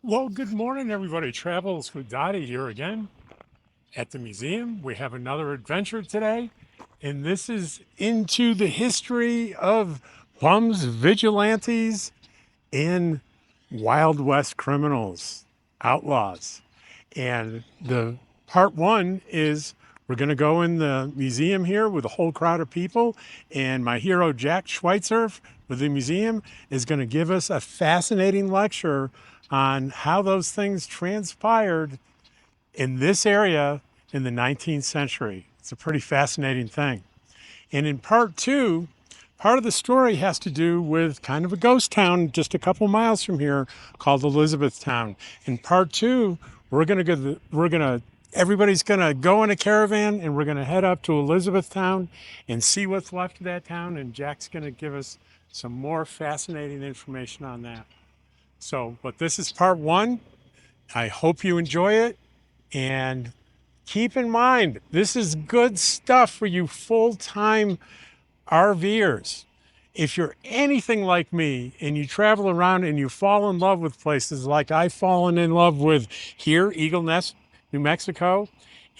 Well, good morning, everybody. Travels with Dottie here again at the museum. We have another adventure today, and this is into the history of bums, vigilantes, and Wild West criminals, outlaws. And the part one is we're going to go in the museum here with a whole crowd of people. And my hero, Jack Schweitzer, with the museum, is going to give us a fascinating lecture on how those things transpired in this area in the 19th century. It's a pretty fascinating thing. And in part two, part of the story has to do with kind of a ghost town just a couple miles from here called Elizabethtown. In part two, everybody's gonna go in a caravan and we're gonna head up to Elizabethtown and see what's left of that town. And Jack's gonna give us some more fascinating information on that. But this is part one. I hope you enjoy it. And keep in mind, this is good stuff for you full-time RVers. If you're anything like me and you travel around and you fall in love with places like I've fallen in love with here, Eagle Nest, New Mexico,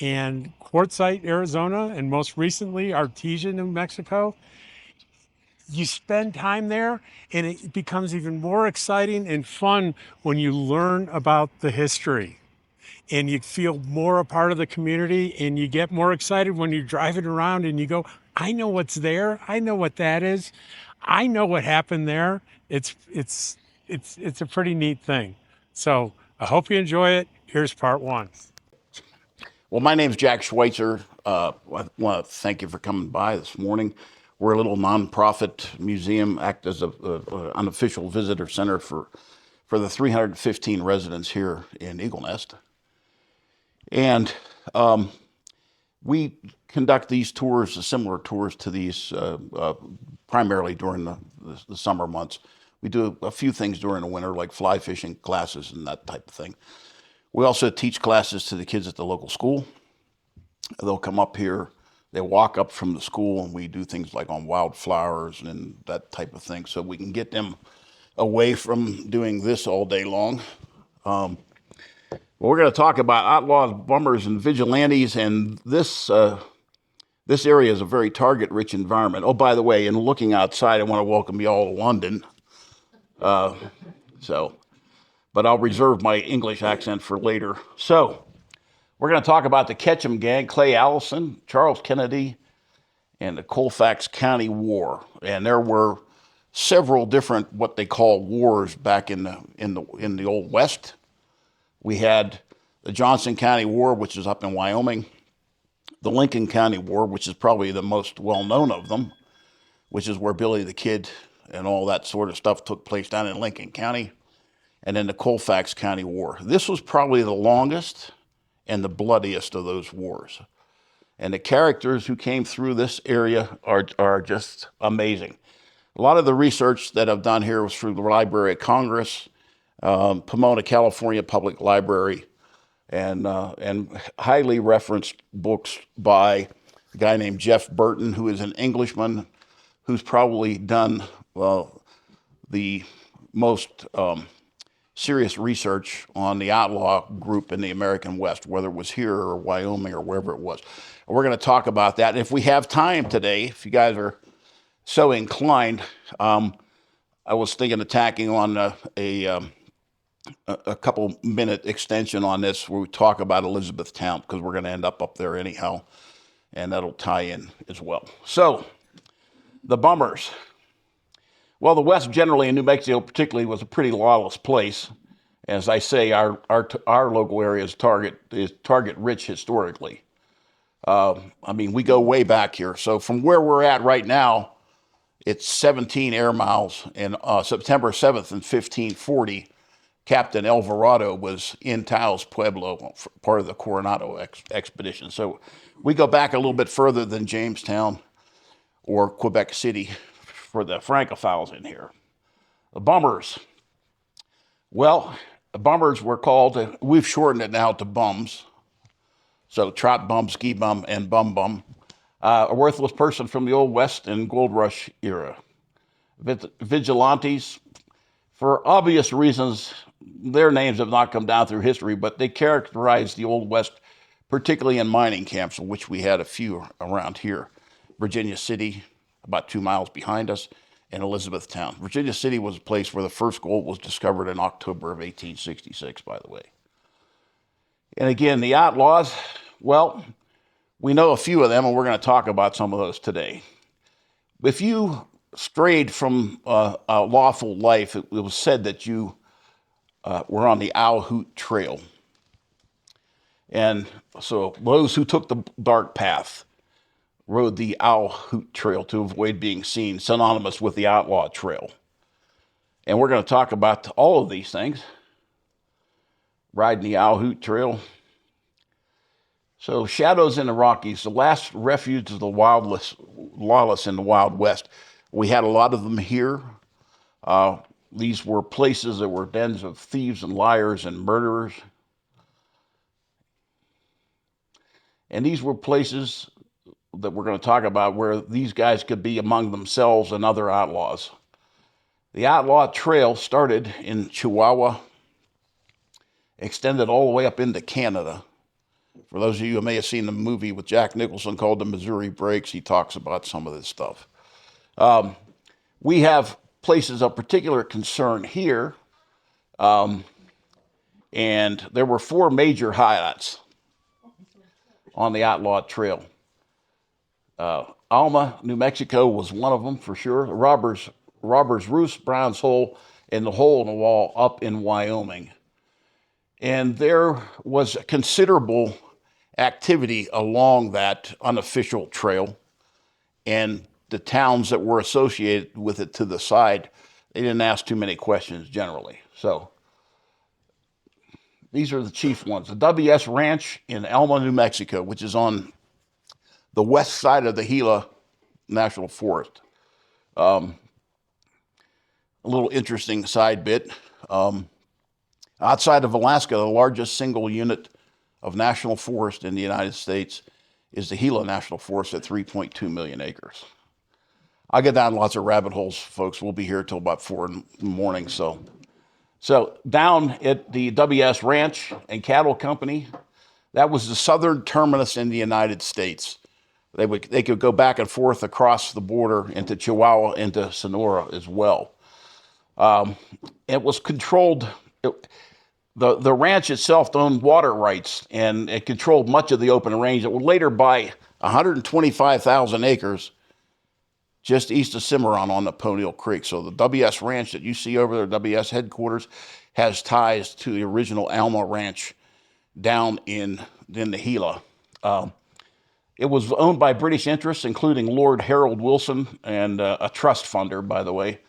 and Quartzsite, Arizona, and most recently, Artesia, New Mexico, you spend time there and it becomes even more exciting and fun when you learn about the history and you feel more a part of the community and you get more excited when you're driving around and you go, I know what's there. I know what that is. I know what happened there. It's a pretty neat thing. So I hope you enjoy it. Here's part one. Well, my name's Jack Schweitzer. I want to thank you for coming by this morning. We're a little nonprofit museum, act as a unofficial visitor center for the 315 residents here in Eagle Nest. And we conduct these tours, similar tours to these, primarily during the summer months. We do a few things during the winter, like fly fishing classes and that type of thing. We also teach classes to the kids at the local school. They'll come up here, they walk up from the school, and we do things like on wildflowers and that type of thing, so we can get them away from doing this all day long. We're going to talk about outlaws, bummers, and vigilantes, and this area is a very target-rich environment. Oh, by the way, in looking outside, I want to welcome you all to London. But I'll reserve my English accent for later. So, we're going to talk about the Ketchum Gang, Clay Allison, Charles Kennedy, and the Colfax County War. And there were several different what they call wars back in the Old West. We had the Johnson County War, which is up in Wyoming, the Lincoln County War, which is probably the most well-known of them, which is where Billy the Kid and all that sort of stuff took place down in Lincoln County, and then the Colfax County War. This was probably the longest and the bloodiest of those wars. And the characters who came through this area are just amazing. A lot of the research that I've done here was through the Library of Congress, Pomona, California Public Library, and highly referenced books by a guy named Jeff Burton, who is an Englishman who's probably done the most serious research on the outlaw group in the American West, whether it was here or Wyoming or wherever it was. And we're going to talk about that. And if we have time today, if you guys are so inclined, I was thinking of tacking on a couple minute extension on this where we talk about Elizabethtown, because we're going to end up there anyhow, and that'll tie in as well. So, the bummers. Well, the West generally, and New Mexico particularly, was a pretty lawless place. As I say, our local area is target rich historically. We go way back here. So from where we're at right now, it's 17 air miles. And September 7th in 1540, Captain Alvarado was in Taos Pueblo, part of the Coronado expedition. So we go back a little bit further than Jamestown or Quebec City for the Francophiles in here. The bummers. Well, the bummers were called, we've shortened it now to bums. So trot bum, ski bum, and bum bum. A worthless person from the Old West and Gold Rush era. Vigilantes, For obvious reasons, their names have not come down through history, but they characterized the Old West, particularly in mining camps, of which we had a few around here. Virginia City, about 2 miles behind us, and Elizabethtown. Virginia City was a place where the first gold was discovered in October of 1866, by the way. And again, the Outlaws, well, we know a few of them, and we're going to talk about some of those today. If you strayed from a lawful life, it was said that you were on the Owl Hoot Trail. And so those who took the dark path rode the Owl Hoot Trail to avoid being seen, synonymous with the Outlaw Trail. And we're going to talk about all of these things. Riding the Owl Hoot Trail. So Shadows in the Rockies, the last refuge of the lawless in the Wild West. We had a lot of them here. These were places that were dens of thieves and liars and murderers. And these were places that we're going to talk about where these guys could be among themselves and other outlaws. The Outlaw Trail started in Chihuahua, extended all the way up into Canada. For those of you who may have seen the movie with Jack Nicholson called The Missouri Breaks, he talks about some of this stuff. We have places of particular concern here, and there were 4 major hideouts on the Outlaw Trail. Alma, New Mexico was one of them for sure. Robbers Roost, Brown's Hole, and the Hole in the Wall up in Wyoming. And there was considerable activity along that unofficial trail, and the towns that were associated with it to the side, they didn't ask too many questions generally. So these are the chief ones. The WS Ranch in Alma, New Mexico, which is on the west side of the Gila National Forest. A little interesting side bit. Outside of Alaska, the largest single unit of national forest in the United States is the Gila National Forest at 3.2 million acres. I'll get down lots of rabbit holes, folks. We'll be here till about 4 in the morning. So down at the WS Ranch and Cattle Company, that was the southern terminus in the United States. They could go back and forth across the border into Chihuahua, into Sonora as well. It was controlled. The ranch itself owned water rights, and it controlled much of the open range. It would later buy 125,000 acres just east of Cimarron on the Poniel Creek. So the WS Ranch that you see over there, WS headquarters, has ties to the original Alma Ranch down in the Gila. It was owned by British interests, including Lord Harold Wilson, and a trust funder, by the way,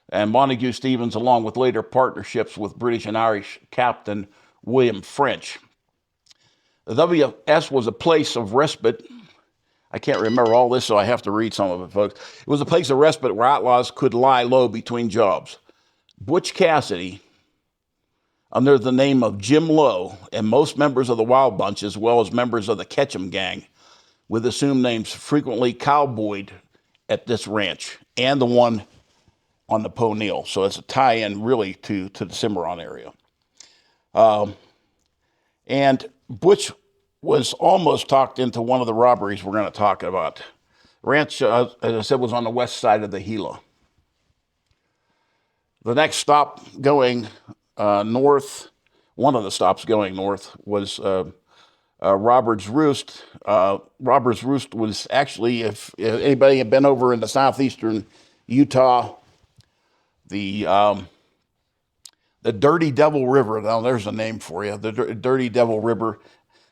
and Montague Stevens, along with later partnerships with British and Irish Captain William French. The WS was a place of respite. I can't remember all this, so I have to read some of it, folks. It was a place of respite where outlaws could lie low between jobs. Butch Cassidy, under the name of Jim Lowe, and most members of the Wild Bunch, as well as members of the Ketchum Gang, with assumed names, frequently cowboyed at this ranch and the one on the Poniel. So it's a tie-in really to the Cimarron area. And Butch was almost talked into one of the robberies we're going to talk about. Ranch, as I said, was on the west side of the Gila. The next stop going north, one of the stops going north, was Robbers Roost. Robbers Roost was actually, if anybody had been over in the southeastern Utah, the Dirty Devil River. Now there's a name for you. The Dirty Devil River.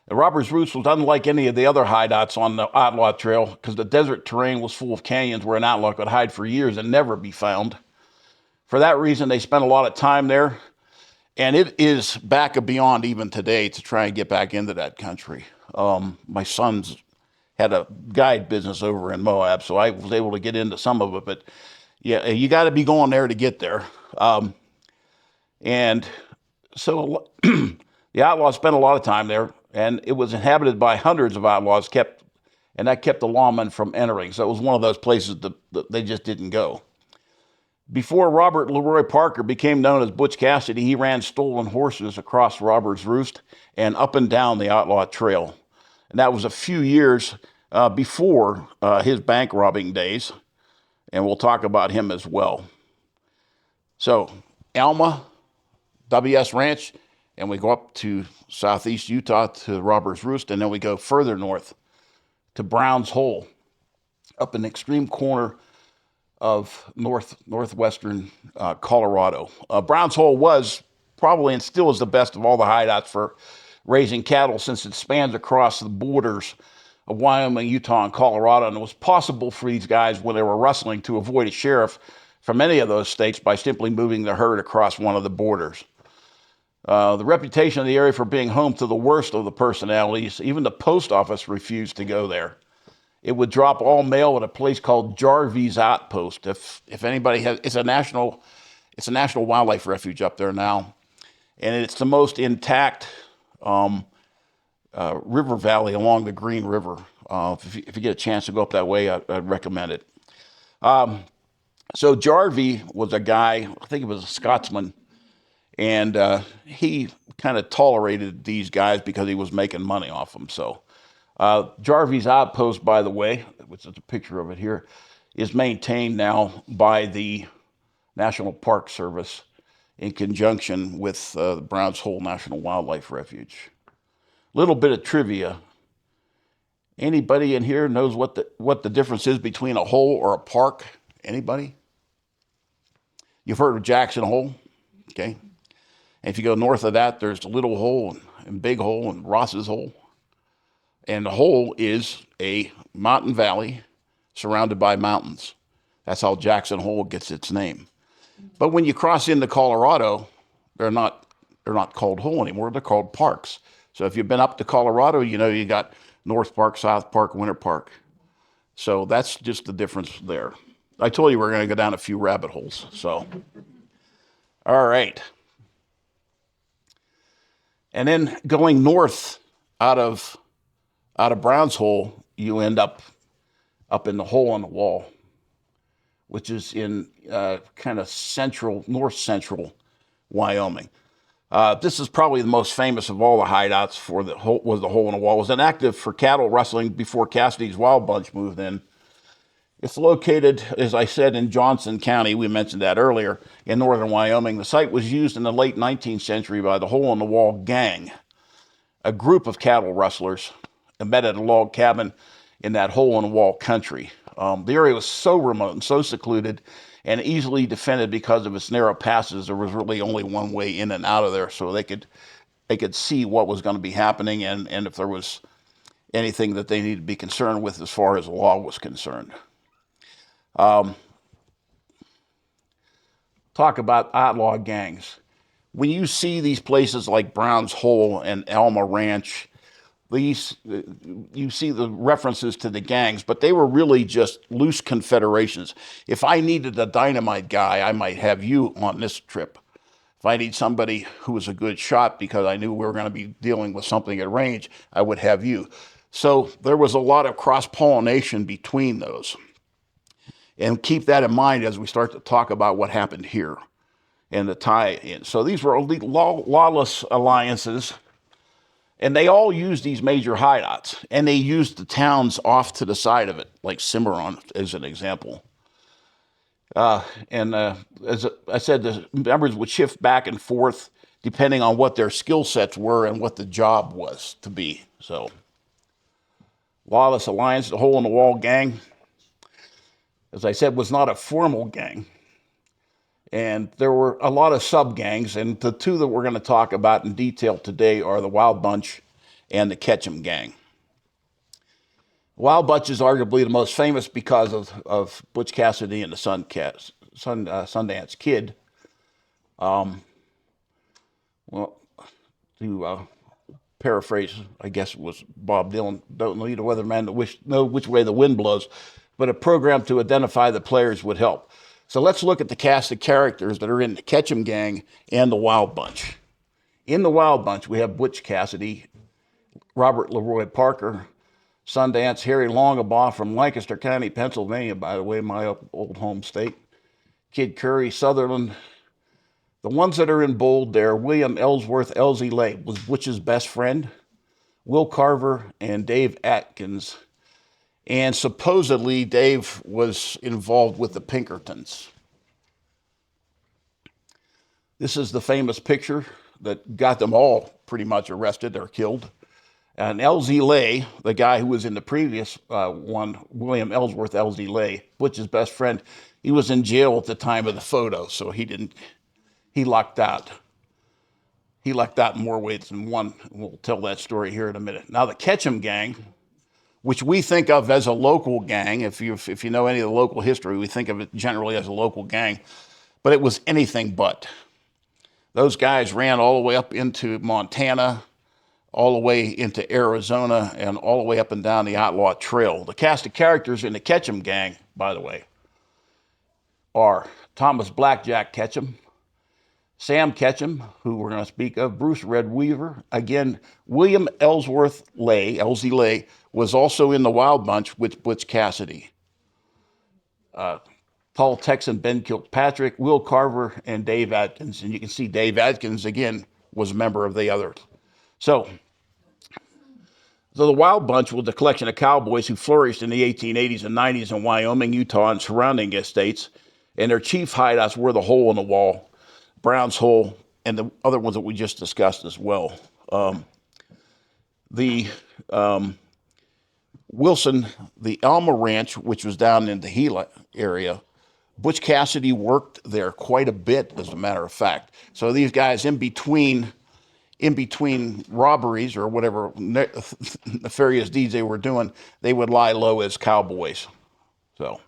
And Robbers Roost was unlike any of the other hideouts on the Outlaw Trail because the desert terrain was full of canyons where an outlaw could hide for years and never be found. For that reason, they spent a lot of time there. And it is back and beyond even today to try and get back into that country. My son's had a guide business over in Moab, so I was able to get into some of it. But yeah, you got to be going there to get there. And so the outlaws spent a lot of time there, and it was inhabited by hundreds of outlaws, and that kept the lawmen from entering. So it was one of those places that they just didn't go. Before Robert Leroy Parker became known as Butch Cassidy, he ran stolen horses across Robber's Roost and up and down the Outlaw Trail. And that was a few years before his bank robbing days. And we'll talk about him as well. So, Alma, WS Ranch, and we go up to southeast Utah to Robber's Roost, and then we go further north to Brown's Hole, up in the extreme corner of northwestern Colorado. Brown's Hole was probably and still is the best of all the hideouts for raising cattle, since it spans across the borders of Wyoming, Utah, and Colorado, and it was possible for these guys, when they were rustling, to avoid a sheriff from any of those states by simply moving the herd across one of the borders. The reputation of the area for being home to the worst of the personalities, even the post office refused to go there. It would drop all mail at a place called Jarvis Outpost. If anybody has, it's a national wildlife refuge up there now, and it's the most intact river valley along the Green River. If you get a chance to go up that way, I'd recommend it. So Jarvie was a guy, I think he was a Scotsman, and he kind of tolerated these guys because he was making money off them. So Jarvis Outpost, by the way, which is a picture of it here, is maintained now by the National Park Service in conjunction with the Browns Hole National Wildlife Refuge. Little bit of trivia. Anybody in here knows what the difference is between a hole or a park? Anybody? You've heard of Jackson Hole, okay? And if you go north of that, there's the Little Hole and Big Hole and Ross's Hole. And the hole is a mountain valley surrounded by mountains. That's how Jackson Hole gets its name. But when you cross into Colorado, they're not called hole anymore. They're called parks. So if you've been up to Colorado, you know you got North Park, South Park, Winter Park. So that's just the difference there. I told you we're going to go down a few rabbit holes. So, all right. And then going north out of Brown's Hole, you end up in the Hole in the Wall, which is in kind of north central Wyoming. This is probably the most famous of all the hideouts for the Hole in the Wall. It was inactive for cattle rustling before Cassidy's Wild Bunch moved in. It's located, as I said, in Johnson County. We mentioned that earlier, in northern Wyoming. The site was used in the late 19th century by the Hole in the Wall Gang, a group of cattle rustlers that met at a log cabin in that Hole in the Wall country. The area was so remote and so secluded and easily defended because of its narrow passes. There was really only one way in and out of there, so they could see what was going to be happening and if there was anything that they needed to be concerned with as far as the law was concerned. Talk about outlaw gangs. When you see these places like Brown's Hole and Alma Ranch, you see the references to the gangs, but they were really just loose confederations. If I needed a dynamite guy, I might have you on this trip. If I need somebody who was a good shot because I knew we were going to be dealing with something at range, I would have you. So there was a lot of cross-pollination between those. And keep that in mind as we start to talk about what happened here and the tie-in. So these were lawless alliances, and they all used these major hideouts, and they used the towns off to the side of it, like Cimarron as an example. As I said, the members would shift back and forth depending on what their skill sets were and what the job was to be. So, lawless alliance, the Hole in the Wall gang, as I said, was not a formal gang. And there were a lot of sub-gangs, and the two that we're going to talk about in detail today are the Wild Bunch and the Ketchum Gang. Wild Bunch is arguably the most famous because of Butch Cassidy and the Sundance Kid. To paraphrase, I guess it was Bob Dylan, don't need a weatherman to know which way the wind blows, but a program to identify the players would help. So let's look at the cast of characters that are in the Ketchum Gang and the Wild Bunch. In the Wild Bunch, we have Butch Cassidy, Robert Leroy Parker, Sundance, Harry Longabaugh from Lancaster County, Pennsylvania, by the way, my old home state, Kid Curry, Sutherland. The ones that are in bold there, William Ellsworth, Elsie Lay was Butch's best friend, Will Carver, and Dave Atkins. And supposedly Dave was involved with the Pinkertons. This is the famous picture that got them all pretty much arrested or killed. And Elsie Lay, the guy who was in the previous one, William Ellsworth, Elsie Lay, Butch's best friend, he was in jail at the time of the photo, so he lucked out. He lucked out in more ways than one. We'll tell that story here in a minute. Now, the Ketchum gang, which we think of as a local gang, if you know any of the local history, we think of it generally as a local gang, but it was anything but. Those guys ran all the way up into Montana, all the way into Arizona, and all the way up and down the Outlaw Trail. The cast of characters in the Ketchum gang, by the way, are Thomas Blackjack Ketchum, Sam Ketchum, who we're going to speak of, Bruce Red Weaver. Again, William Ellsworth Lay, Elsie Lay, was also in the Wild Bunch with Butch Cassidy. Paul Texan, Ben Kilpatrick, Will Carver, and Dave Atkins. And you can see Dave Atkins, again, was a member of the others. So the Wild Bunch was a collection of cowboys who flourished in the 1880s and 90s in Wyoming, Utah, and surrounding states. And their chief hideouts were the Hole in the Wall, Brown's Hole, and the other ones that we just discussed as well. Wilson, the Alma Ranch, which was down in the Gila area, Butch Cassidy worked there quite a bit, as a matter of fact. So these guys, in between robberies or whatever nefarious deeds they were doing, they would lie low as cowboys. So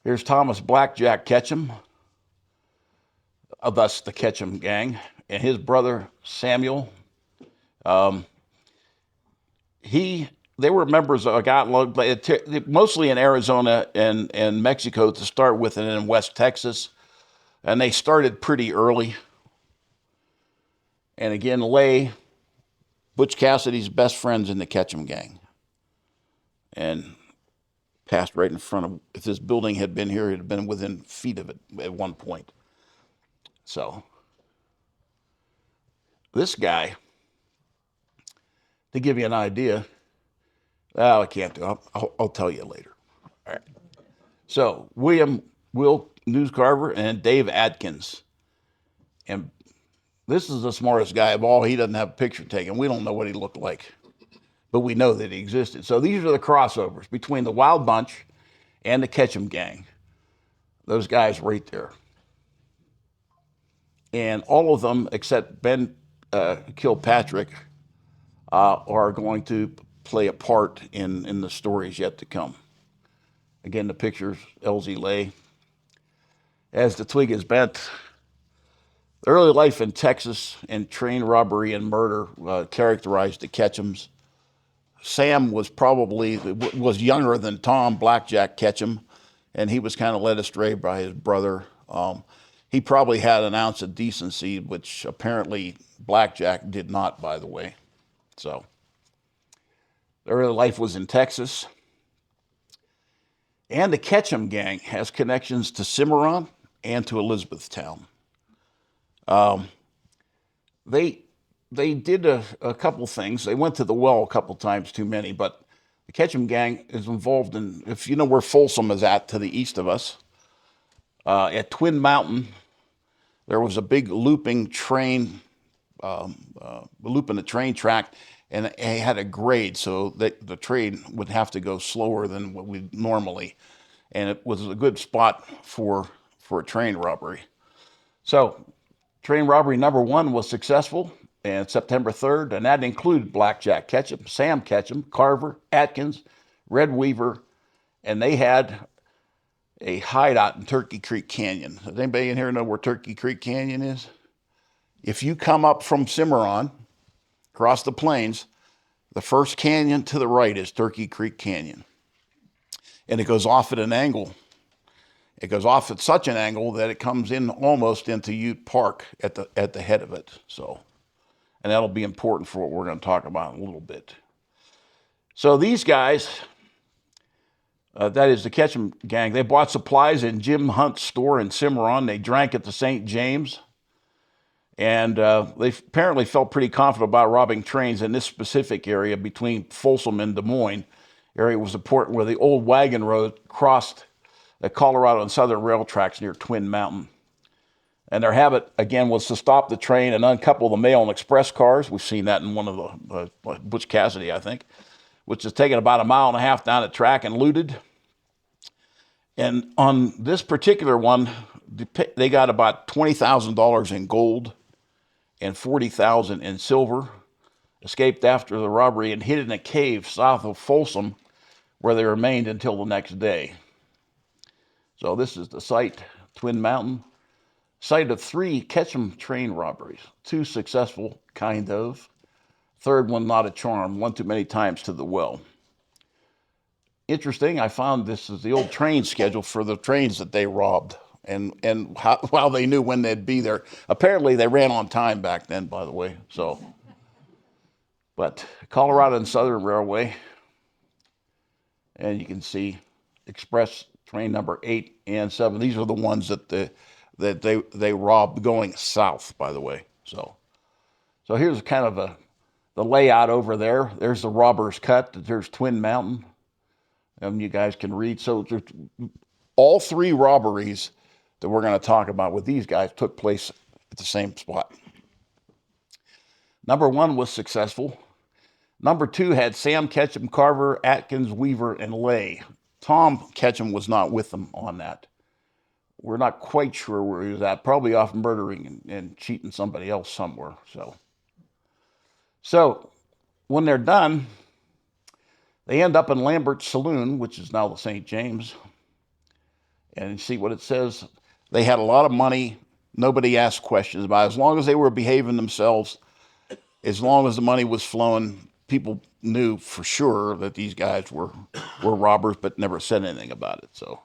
here's Thomas Blackjack Ketchum, thus the Ketchum gang, and his brother Samuel. They were members of Outlaw, mostly in Arizona and Mexico to start with, and in West Texas. And they started pretty early. And again, Lay, Butch Cassidy's best friends in the Ketchum gang. And passed right in front of, if this building had been here, it had been within feet of it at one point. So, this guy, to give you an idea, I can't do it. I'll tell you later. All right. So, Will News Carver and Dave Atkins. And this is the smartest guy of all. He doesn't have a picture taken. We don't know what he looked like, but we know that he existed. So these are the crossovers between the Wild Bunch and the Ketchum gang. Those guys right there. And all of them, except Ben Kilpatrick, are going to play a part in the stories yet to come. Again, the pictures, Elsie Lay. As the twig is bent, early life in Texas and train robbery and murder characterized the Ketchums. Sam was younger than Tom Blackjack Ketchum, and he was kind of led astray by his brother. He probably had an ounce of decency, which apparently Blackjack did not, by the way. So, early life was in Texas. And the Ketchum gang has connections to Cimarron and to Elizabethtown. They did a couple things. They went to the well a couple times, too many, but the Ketchum gang is involved in, if you know where Folsom is at to the east of us, at Twin Mountain, there was a big looping train, looping the train track, and it had a grade, so that the train would have to go slower than what we normally, and it was a good spot for a train robbery. So, train robbery number one was successful, and September 3rd, and that included Blackjack Ketchum, Sam Ketchum, Carver, Atkins, Red Weaver, and they had a hideout in Turkey Creek Canyon. Does anybody in here know where Turkey Creek Canyon is? If you come up from Cimarron, across the plains, the first canyon to the right is Turkey Creek Canyon. And it goes off at an angle. It goes off at such an angle that it comes in almost into Ute Park at the head of it. So, and that'll be important for what we're going to talk about in a little bit. So these guys That is the Ketchum gang. They bought supplies in Jim Hunt's store in Cimarron. They drank at the St. James. And they apparently felt pretty confident about robbing trains in this specific area between Folsom and Des Moines. Area was the port where the old wagon road crossed the Colorado and Southern rail tracks near Twin Mountain. And their habit, again, was to stop the train and uncouple the mail and express cars. We've seen that in one of the Butch Cassidy, I think, which is taken about a mile and a half down the track and looted. And on this particular one, they got about $20,000 in gold and $40,000 in silver. Escaped after the robbery and hid in a cave south of Folsom, where they remained until the next day. So this is the site, Twin Mountain, site of 3 Ketchum train robberies, 2 successful, kind of. Third one, not a charm, one too many times to the well. Interesting, I found this is the old train schedule for the trains that they robbed, and how they knew when they'd be there. Apparently, they ran on time back then, by the way. So, but Colorado and Southern Railway, and you can see express train number 8 and 7. These are the ones that they robbed going south, by the way. So here's kind of the layout over there. There's the Robbers Cut. There's Twin Mountain. And you guys can read. So all 3 robberies that we're going to talk about with these guys took place at the same spot. Number 1 was successful. Number 2 had Sam Ketchum, Carver, Atkins, Weaver, and Lay. Tom Ketchum was not with them on that. We're not quite sure where he was at. Probably off murdering and cheating somebody else somewhere. So when they're done, they end up in Lambert's Saloon, which is now the St. James. And you see what it says. They had a lot of money. Nobody asked questions about it. As long as they were behaving themselves, as long as the money was flowing, people knew for sure that these guys were robbers, but never said anything about it. So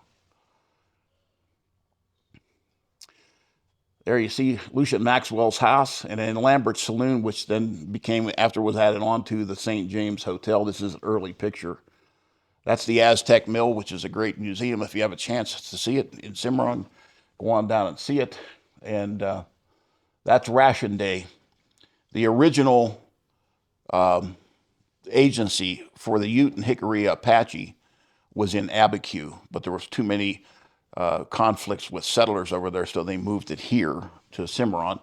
there you see Lucian Maxwell's house, and then Lambert's Saloon, which then became, after was added on to the St. James Hotel. This is an early picture. That's the Aztec Mill, which is a great museum. If you have a chance to see it in Cimarron, go on down and see it. And that's Ration Day. The original agency for the Ute and Hickory Apache was in Abiquiu, but there was too many conflicts with settlers over there, so they moved it here to Cimarron.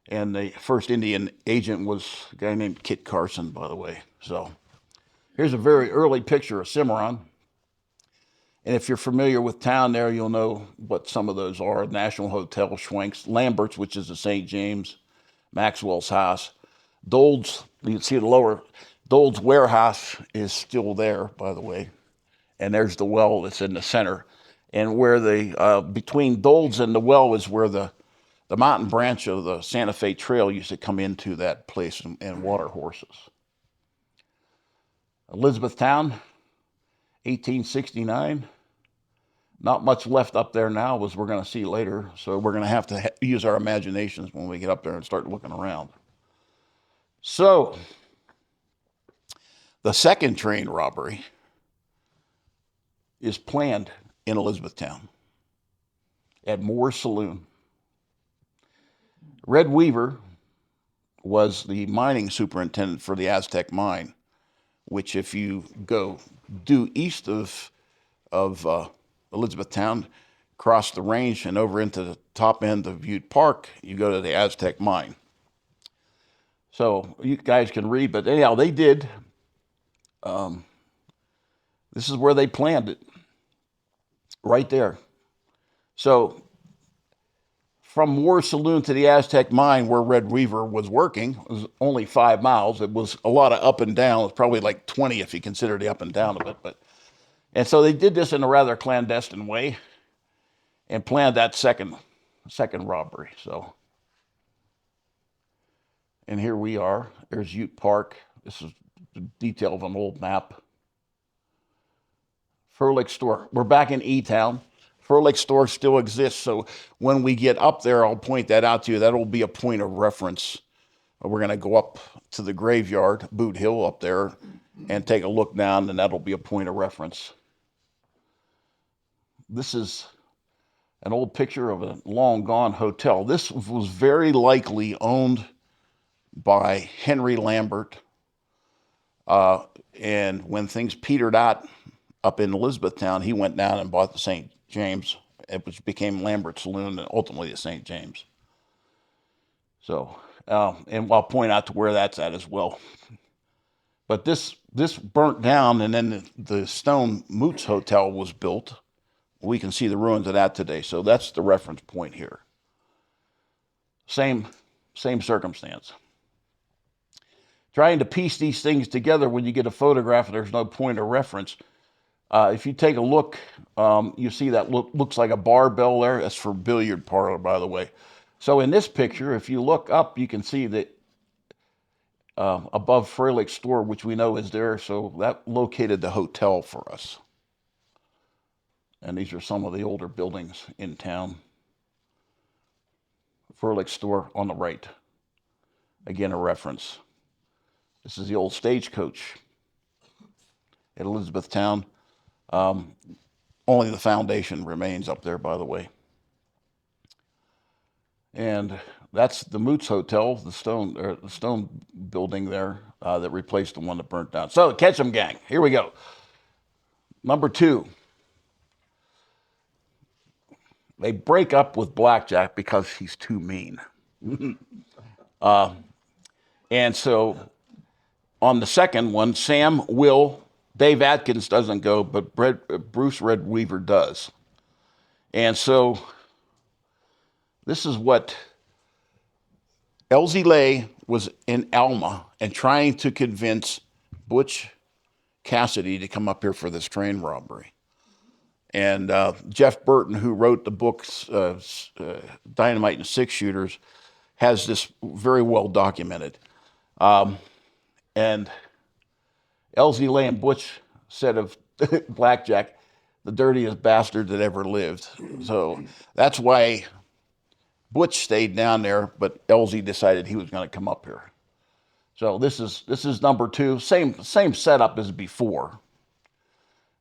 And the first Indian agent was a guy named Kit Carson, by the way. So here's a very early picture of Cimarron. And if you're familiar with town there, you'll know what some of those are. National Hotel, Schwenk's, Lambert's, which is the St. James, Maxwell's house. Dold's, you can see the lower, Dold's warehouse is still there, by the way. And there's the well that's in the center. And where between Dold's and the well is where the mountain branch of the Santa Fe Trail used to come into that place and water horses. Elizabethtown, 1869. Not much left up there now, as we're going to see later. So we're going to have to use our imaginations when we get up there and start looking around. So the second train robbery is planned in Elizabethtown at Moore's Saloon. Red Weaver was the mining superintendent for the Aztec mine, which if you go due east of Elizabethtown, cross the range and over into the top end of Ute Park, you go to the Aztec mine. So you guys can read, but anyhow, they did. This is where they planned it, right there. So from Moore's Saloon to the Aztec mine where Red Weaver was working, it was only 5 miles. It was a lot of up and down. It was probably like 20 if you consider the up and down of it. And so they did this in a rather clandestine way and planned that second robbery. So, and here we are. There's Ute Park. This is the detail of an old map. Furlick Store. We're back in E-Town. Furlick Store still exists. So when we get up there, I'll point that out to you. That'll be a point of reference. We're going to go up to the graveyard, Boot Hill up there, and take a look down, and that'll be a point of reference. This is an old picture of a long gone hotel. This was very likely owned by Henry Lambert. And when things petered out up in Elizabethtown, he went down and bought the St. James, which became Lambert Saloon and ultimately the St. James. So, and I'll point out to where that's at as well. But this burnt down, and then the stone Moots Hotel was built. We can see the ruins of that today. So that's the reference point here. Same circumstance. Trying to piece these things together when you get a photograph and there's no point of reference. If you take a look, you see that looks like a barbell there. That's for billiard parlor, by the way. So in this picture, if you look up, you can see that above Freilich store, which we know is there, so that located the hotel for us. And these are some of the older buildings in town. Freilich store on the right. Again, a reference. This is the old stagecoach at Elizabethtown. Only the foundation remains up there, by the way. And that's the Moots Hotel, the stone building there that replaced the one that burnt down. So, Ketchum Gang, here we go. Number 2. They break up with Blackjack because he's too mean. And so, on the second one, Sam will, Dave Atkins doesn't go, but Bruce Red Weaver does. And so, this is what Elsie Lay was in Alma and trying to convince Butch Cassidy to come up here for this train robbery. And Jeff Burton, who wrote the books Dynamite and Six Shooters, has this very well documented. And Elsie Lay and Butch said of Blackjack, the dirtiest bastard that ever lived. So that's why Butch stayed down there, but Elsie decided he was going to come up here. So this is number 2, same setup as before.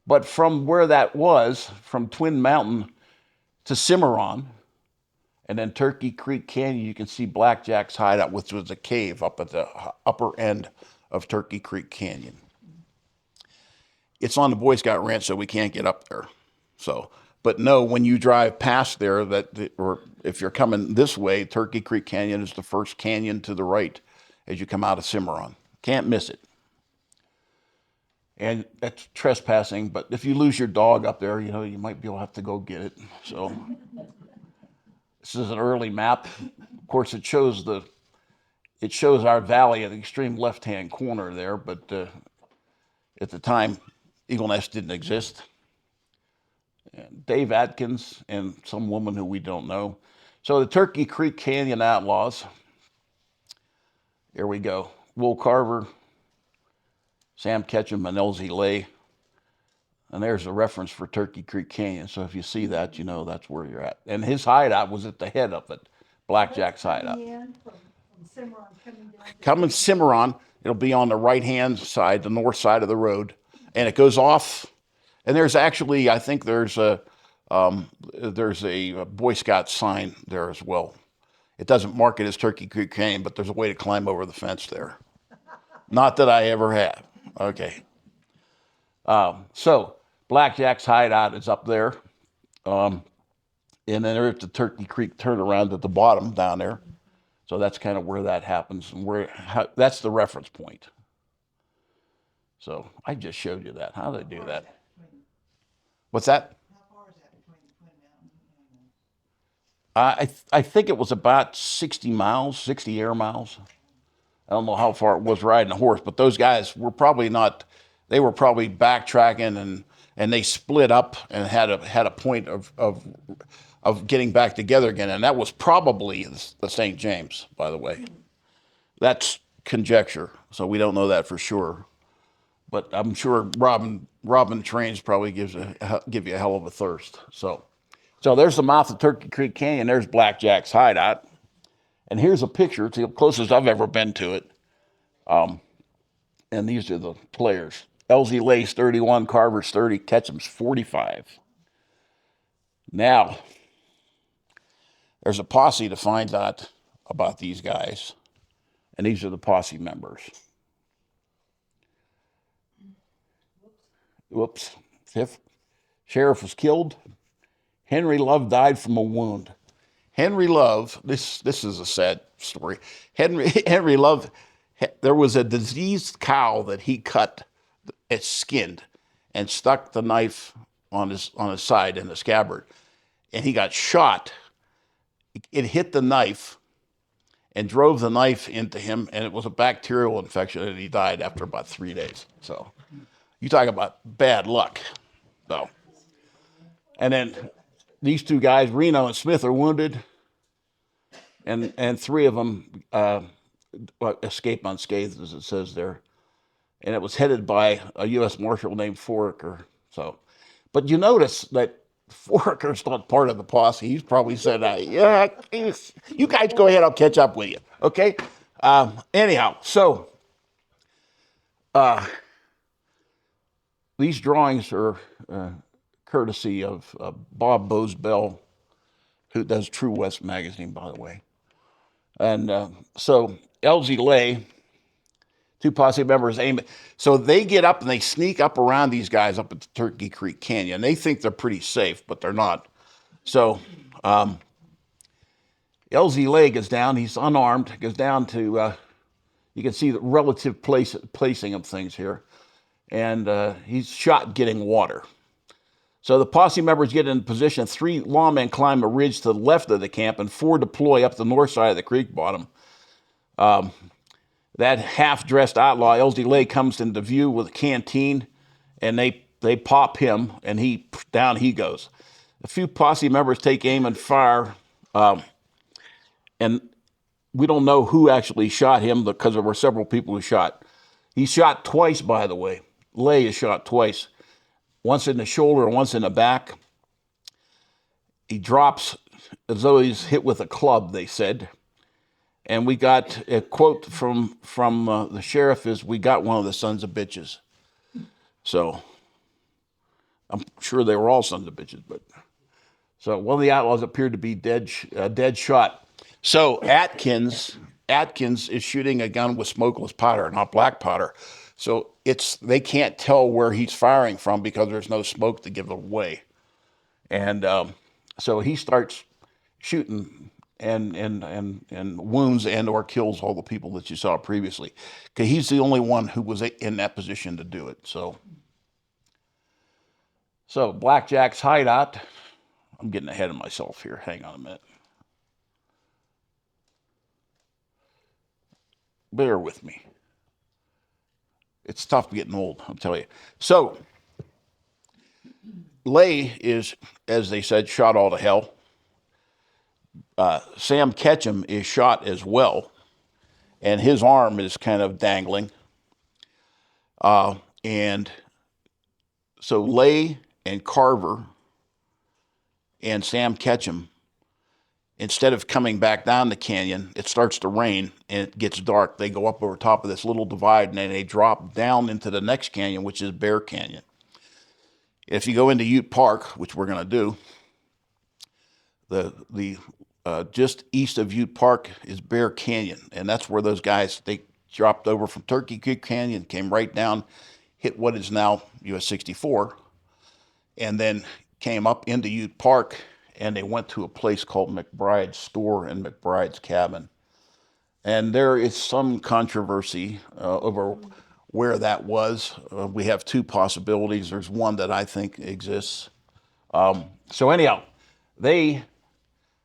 But from where that was, from Twin Mountain to Cimarron, and then Turkey Creek Canyon, you can see Blackjack's hideout, which was a cave up at the upper end of Turkey Creek Canyon. It's on the Boy Scout Ranch, so we can't get up there. So, but no, when you drive past there, or if you're coming this way, Turkey Creek Canyon is the first canyon to the right as you come out of Cimarron. Can't miss it. And that's trespassing, but if you lose your dog up there, you might be able to have to go get it. So this is an early map. Of course, it shows our valley at the extreme left-hand corner there, but at the time, Eagle Nest didn't exist. And Dave Atkins and some woman who we don't know. So the Turkey Creek Canyon Outlaws. Here we go. Will Carver, Sam Ketchum, and Elsie Lay. And there's a reference for Turkey Creek Canyon. So if you see that, you know that's where you're at. And his hideout was at the head of it, Blackjack's hideout. Coming Cimarron, it'll be on the right-hand side, the north side of the road. And it goes off. And there's actually, I think there's a Boy Scout sign there as well. It doesn't mark it as Turkey Creek Canyon, but there's a way to climb over the fence there. Not that I ever have. Okay. So Blackjack's hideout is up there. And then there's the Turkey Creek turnaround at the bottom down there. So that's kind of where that happens. And that's the reference point. So I just showed you that. How do they do that? What's that? How far is that between Twin Mountain and I think it was about 60 miles, 60 air miles. I don't know how far it was riding a horse, but those guys were probably not. They were probably backtracking, and they split up and had a point of getting back together again, and that was probably the St. James, by the way. That's conjecture, so we don't know that for sure. But I'm sure robbing trains probably give you a hell of a thirst. So there's the mouth of Turkey Creek Canyon. There's Blackjack's hideout. And here's a picture. It's the closest I've ever been to it. And these are the players. Elsie Lay's 31, Carver's 30, Ketchum's 45. Now, there's a posse that finds out about these guys, and these are the posse members. Whoops. Fifth, sheriff was killed. Henry Love died from a wound. Henry Love, this is a sad story. Henry Love, there was a diseased cow that he cut, it skinned, and stuck the knife on his side in the scabbard, and he got shot. It hit the knife and drove the knife into him, and it was a bacterial infection, and he died after about 3 days. So, you talk about bad luck. So, and then these two guys, Reno and Smith, are wounded, and three of them escaped unscathed, as it says there. And it was headed by a U.S. Marshal named Foraker. So, but you notice that Foraker's not part of the posse. He's probably said, "Yeah, you guys go ahead. I'll catch up with you." Okay. Anyhow, so these drawings are courtesy of Bob Bosebell, who does True West magazine, by the way. And so LZ Lay, two posse members aim. So they get up and they sneak up around these guys up at the Turkey Creek Canyon. They think they're pretty safe, but they're not. So LZ Lay goes down. He's unarmed. Goes down to. You can see the relative placing of things here, and he's shot getting water. So the posse members get in position. 3 lawmen climb a ridge to the left of the camp, and 4 deploy up the north side of the creek bottom. That half-dressed outlaw, LZ Lay, comes into view with a canteen, and they pop him, and down he goes. A few posse members take aim and fire, and we don't know who actually shot him because there were several people who shot. He's shot twice, by the way. Lay is shot twice, once in the shoulder and once in the back. He drops as though he's hit with a club, they said. And we got a quote from the sheriff is, "We got one of the sons of bitches." So I'm sure they were all sons of bitches, but so one of the outlaws appeared to be dead shot. So Atkins is shooting a gun with smokeless powder, not black powder. So they can't tell where he's firing from because there's no smoke to give it away. And so he starts shooting and wounds and or kills all the people that you saw previously, because he's the only one who was in that position to do it. So Blackjack's hideout. I'm getting ahead of myself here. Hang on a minute. Bear with me. It's tough getting old, I'll tell you. So Lay is, as they said, shot all to hell. Sam Ketchum is shot as well, and his arm is kind of dangling. And so Lay and Carver and Sam Ketchum, instead of coming back down the canyon, it starts to rain and it gets dark. They go up over top of this little divide and then they drop down into the next canyon, which is Bear Canyon. If you go into Ute Park, which we're going to do, just east of Ute Park is Bear Canyon, and that's where those guys, they dropped over from Turkey Creek Canyon, came right down, hit what is now US 64, and then came up into Ute Park, and they went to a place called McBride's Store and McBride's Cabin. And there is some controversy over where that was. We have 2 possibilities. There's one that I think exists. So anyhow, they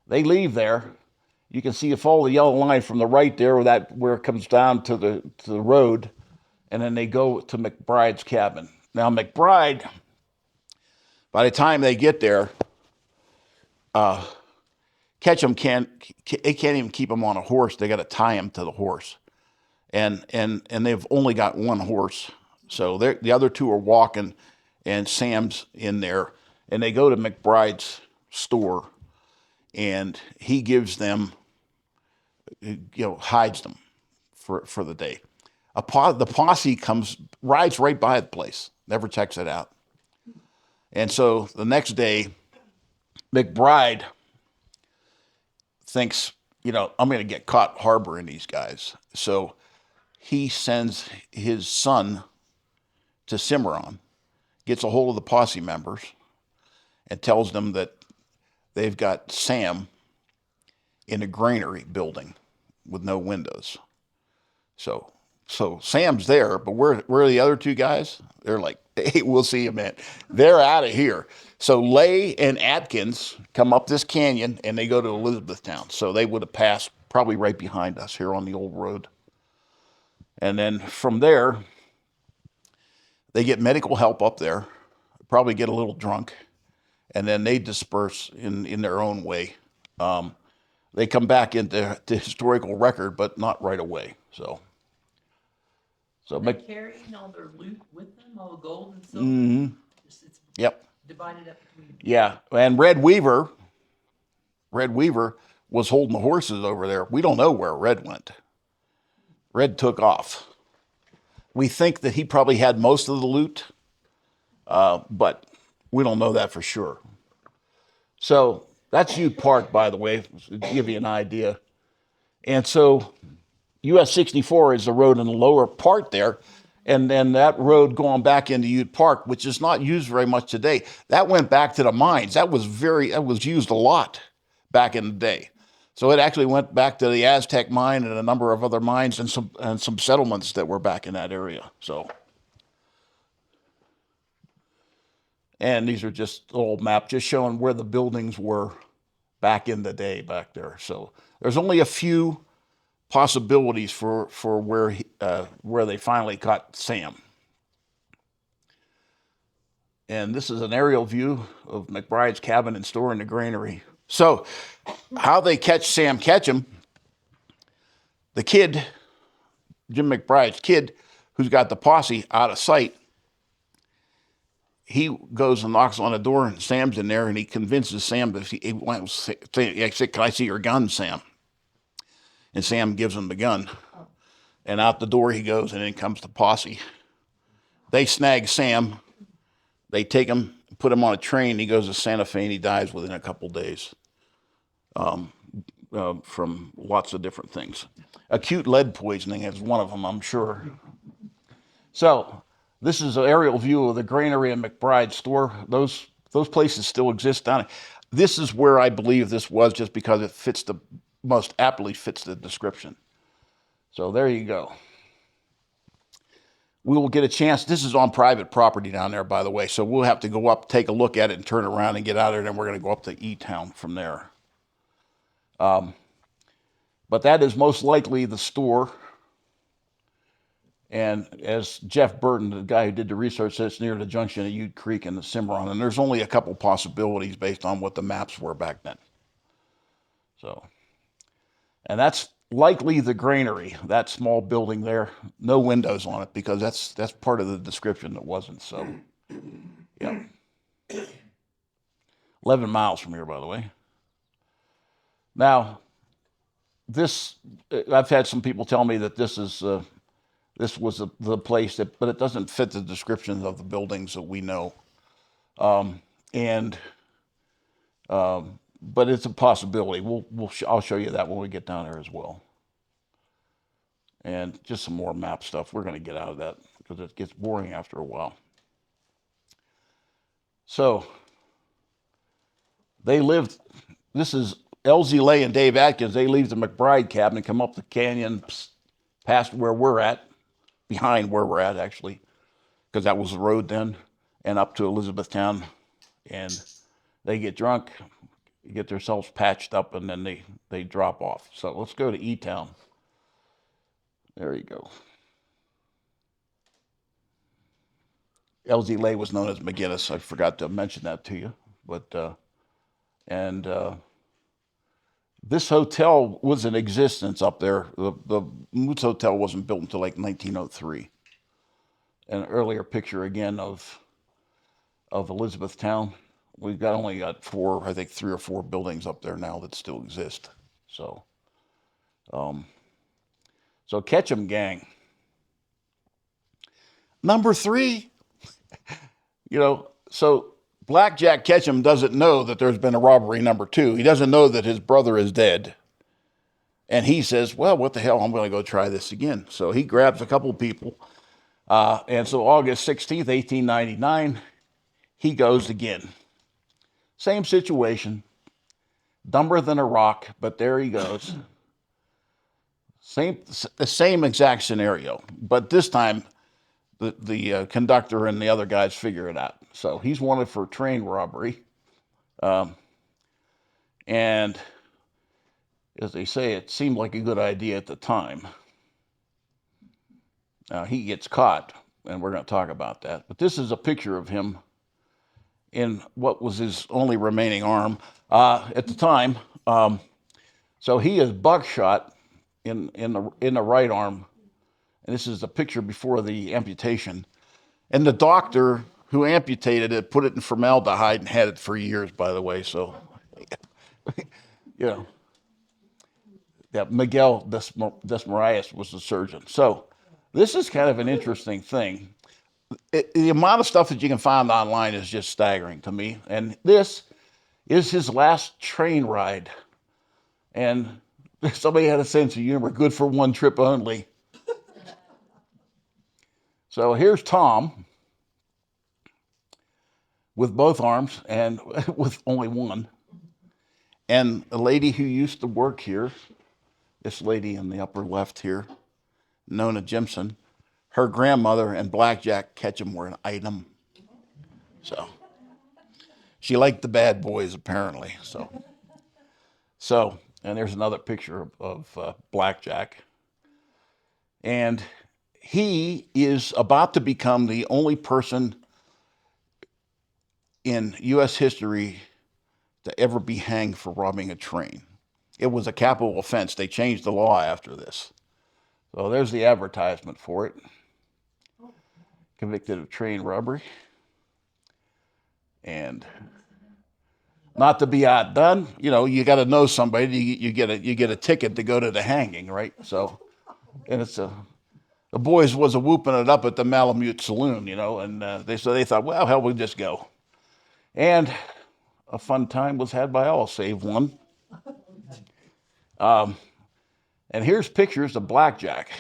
leave there. You can see, you follow the yellow line from the right there, where it comes down to the road, and then they go to McBride's cabin. Now McBride, by the time they get there, Ketchum can't even keep him on a horse. They got to tie him to the horse, and they've only got one horse, so the other 2 are walking, and Sam's in there, and they go to McBride's store, and he gives them, hides them for the day. The posse rides right by the place, never checks it out. And so the next day, McBride thinks, I'm going to get caught harboring these guys. So he sends his son to Cimarron, gets a hold of the posse members, and tells them that they've got Sam in a granary building with no windows. So Sam's there, but where are the other two guys? They're like, hey, we'll see you, man. They're out of here. So Lay and Atkins come up this canyon and they go to Elizabethtown. So they would have passed probably right behind us here on the old road. And then from there, they get medical help up there, probably get a little drunk, and then they disperse in their own way. They come back into the historical record, but not right away. So They're carrying all their loot with them, all the gold and silver. Mm-hmm. It's Yep. divided up between. Yeah, and Red Weaver was holding the horses over there. We don't know where Red went. Red took off. We think that he probably had most of the loot, but we don't know that for sure. So that's Ute Park, by the way, to give you an idea. And so US 64 is the road in the lower part there. And then that road going back into Ute Park, which is not used very much today, that went back to the mines. That was used a lot back in the day. So it actually went back to the Aztec mine and a number of other mines and some settlements that were back in that area. So, and these are just a little map just showing where the buildings were back in the day back there. So there's only a few possibilities for where they finally caught Sam. And this is an aerial view of McBride's cabin and store in the granary. So how they catch Sam Ketchum, the kid, Jim McBride's kid, who's got the posse out of sight, he goes and knocks on the door, and Sam's in there, and he convinces Sam that he wants to say, can I see your gun, Sam? And Sam gives him the gun. And out the door he goes, and in comes the posse. They snag Sam. They take him, put him on a train. He goes to Santa Fe, and he dies within a couple days from lots of different things. Acute lead poisoning is one of them, I'm sure. So this is an aerial view of the granary and McBride store. Those places still exist down there. This is where I believe this was, just because it most aptly fits the description. So there you go. We will get a chance. This is on private property down there, by the way. So we'll have to go up, take a look at it, and turn around and get out of there. And then we're going to go up to E-Town from there. But that is most likely the store. And as Jeff Burton, the guy who did the research, says, it's near the junction of Ute Creek and the Cimarron. And there's only a couple possibilities based on what the maps were back then. So, and that's likely the granary, that small building there. No windows on it, because that's part of the description that wasn't. So, yeah. 11 miles from here, by the way. Now, I've had some people tell me that this was the place but it doesn't fit the descriptions of the buildings that we know. But it's a possibility. I'll show you that when we get down there as well. And just some more map stuff. We're going to get out of that because it gets boring after a while. So they lived. This is LZ Lay and Dave Atkins. They leave the McBride cabin and come up the canyon past where we're at, behind where we're at actually, because that was the road then, and up to Elizabethtown. And they get drunk, get themselves patched up, and then they drop off. So let's go to E-Town. There you go. LZ Lay was known as McGinnis. I forgot to mention that to you. But this hotel was in existence up there. The Moots Hotel wasn't built until like 1903. An earlier picture again of Elizabethtown. We've only got three or four buildings up there now that still exist. So Ketchum Gang. Number 3, so Blackjack Ketchum doesn't know that there's been a robbery number 2. He doesn't know that his brother is dead. And he says, well, what the hell? I'm going to go try this again. So he grabs a couple of people. And so August 16th, 1899, he goes again. Same situation. Dumber than a rock, but there he goes. Same exact scenario. But this time, the conductor and the other guys figure it out. So he's wanted for train robbery. And as they say, it seemed like a good idea at the time. He gets caught, and we're going to talk about that. But this is a picture of him in what was his only remaining arm at the time. So he is buckshot in the right arm, and this is a picture before the amputation. And the doctor who amputated it put it in formaldehyde and had it for years, by the way. So, you know, that Miguel Desmarais was the surgeon. So this is kind of an interesting thing. The amount of stuff that you can find online is just staggering to me. And this is his last train ride. And somebody had a sense of humor, good for one trip only. So here's Tom with both arms and with only one. And a lady who used to work here, this lady in the upper left here, Nona Jimson, her grandmother and Blackjack Ketchum were an item. So she liked the bad boys, apparently. So, and there's another picture of Blackjack. And he is about to become the only person in U.S. history to ever be hanged for robbing a train. It was a capital offense. They changed the law after this. So there's the advertisement for it. Convicted of train robbery. And not to be outdone, you know, you got to know somebody. You get a ticket to go to the hanging, right? So, and it's the boys was whooping it up at the Malamute Saloon, you know, and they thought, well, hell, we'll just go. And a fun time was had by all, save one. And here's pictures of Blackjack.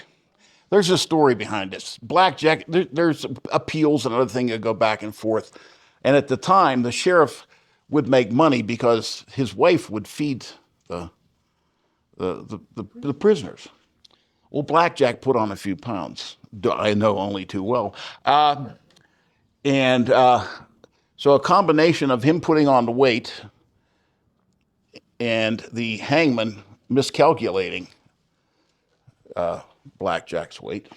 There's a story behind this. Blackjack, there's appeals and other things that go back and forth. And at the time, the sheriff would make money because his wife would feed the prisoners. Well, Blackjack put on a few pounds. I know only too well. So a combination of him putting on the weight and the hangman miscalculating Blackjack's weight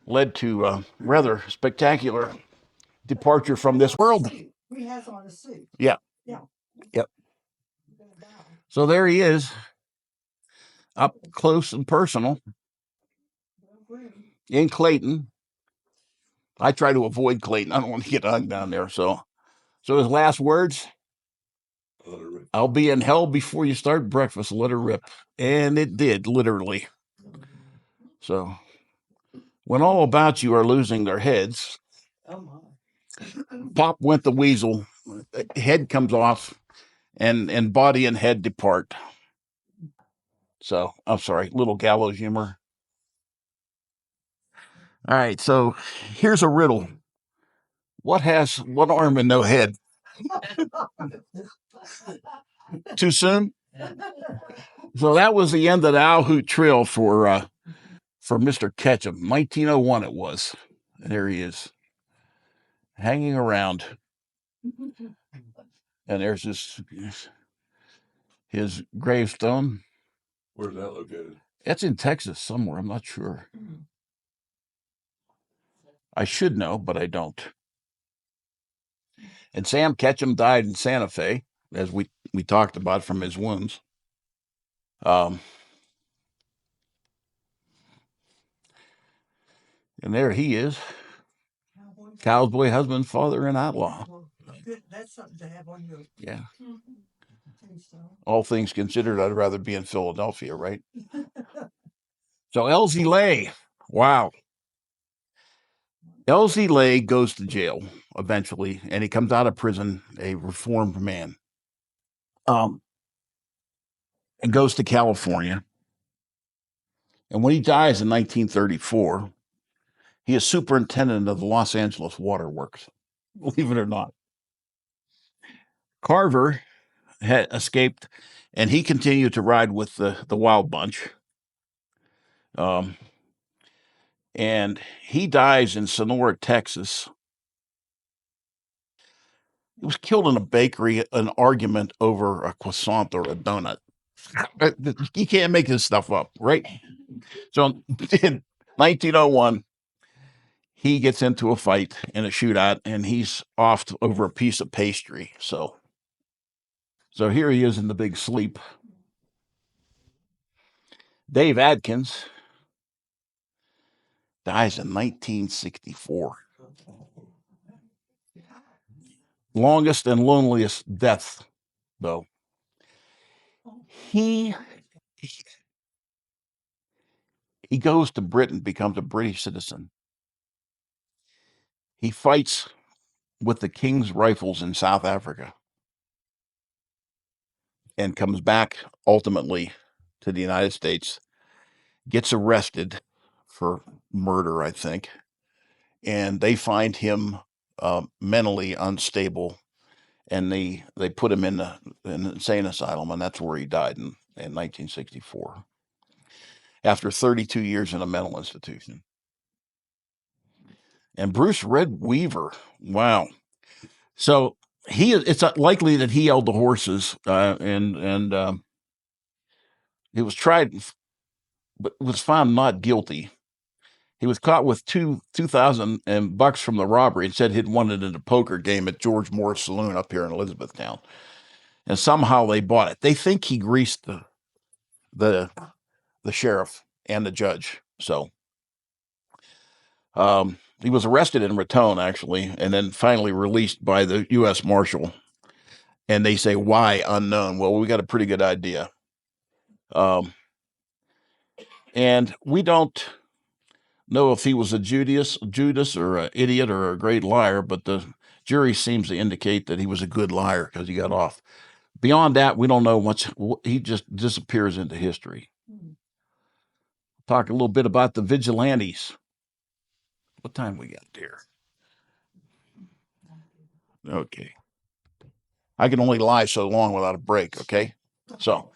led to a rather spectacular departure from this world. He has on a suit. Yeah. Yeah. Yep. So there he is, up close and personal in Clayton. I try to avoid Clayton. I don't want to get hung down there. So his last words, I'll be in hell before you start breakfast. Let her rip. And it did, literally. So when all about you are losing their heads, pop went the weasel. Head comes off, and body and head depart. So, I'm sorry, little gallows humor. All right, so here's a riddle. What has one arm and no head? Too soon? So that was the end of the Owl Hoot Trail for Mr. Ketchum. 1901 it was. And there he is, hanging around. And there's his gravestone. Where's that located? It's in Texas somewhere. I'm not sure. I should know, but I don't. And Sam Ketchum died in Santa Fe, as we talked about, from his wounds. And there he is, cowboy, husband, father, and outlaw. That's something to have on your. Yeah. So. All things considered, I'd rather be in Philadelphia, right? So Elsie Lay, wow. Elsie Lay goes to jail. eventually, and he comes out of prison a reformed man. And goes to California. And when he dies in 1934, he is superintendent of the Los Angeles Waterworks, believe it or not. Carver had escaped, and he continued to ride with the Wild Bunch. And he dies in Sonora, Texas. He was killed in a bakery, an argument over a croissant or a donut. You can't make this stuff up, right? So in 1901, he gets into a fight in a shootout, and he's off over a piece of pastry. So here he is in the big sleep. Dave Adkins dies in 1964. Longest and loneliest death, though. He goes to Britain, becomes a British citizen. He fights with the King's Rifles in South Africa and comes back ultimately to the United States, gets arrested for murder, I think, and they find him mentally unstable, and they put him in an insane asylum, and that's where he died in 1964 after 32 years in a mental institution. And Bruce Red Weaver, wow. So it's likely that he held the horses, and he was tried, but was found not guilty. He was caught with $2,000 from the robbery and said he'd won it in a poker game at George Moore's Saloon up here in Elizabethtown. And somehow they bought it. They think he greased the sheriff and the judge. So he was arrested in Raton, actually, and then finally released by the U.S. Marshal. And they say, why? Unknown. Well, we got a pretty good idea. And we don't know if he was a Judas or an idiot or a great liar, but the jury seems to indicate that he was a good liar because he got off. Beyond that, we don't know much. He just disappears into history. Talk a little bit about the Vigilantes. What time we got there? Okay. I can only lie so long without a break, okay? So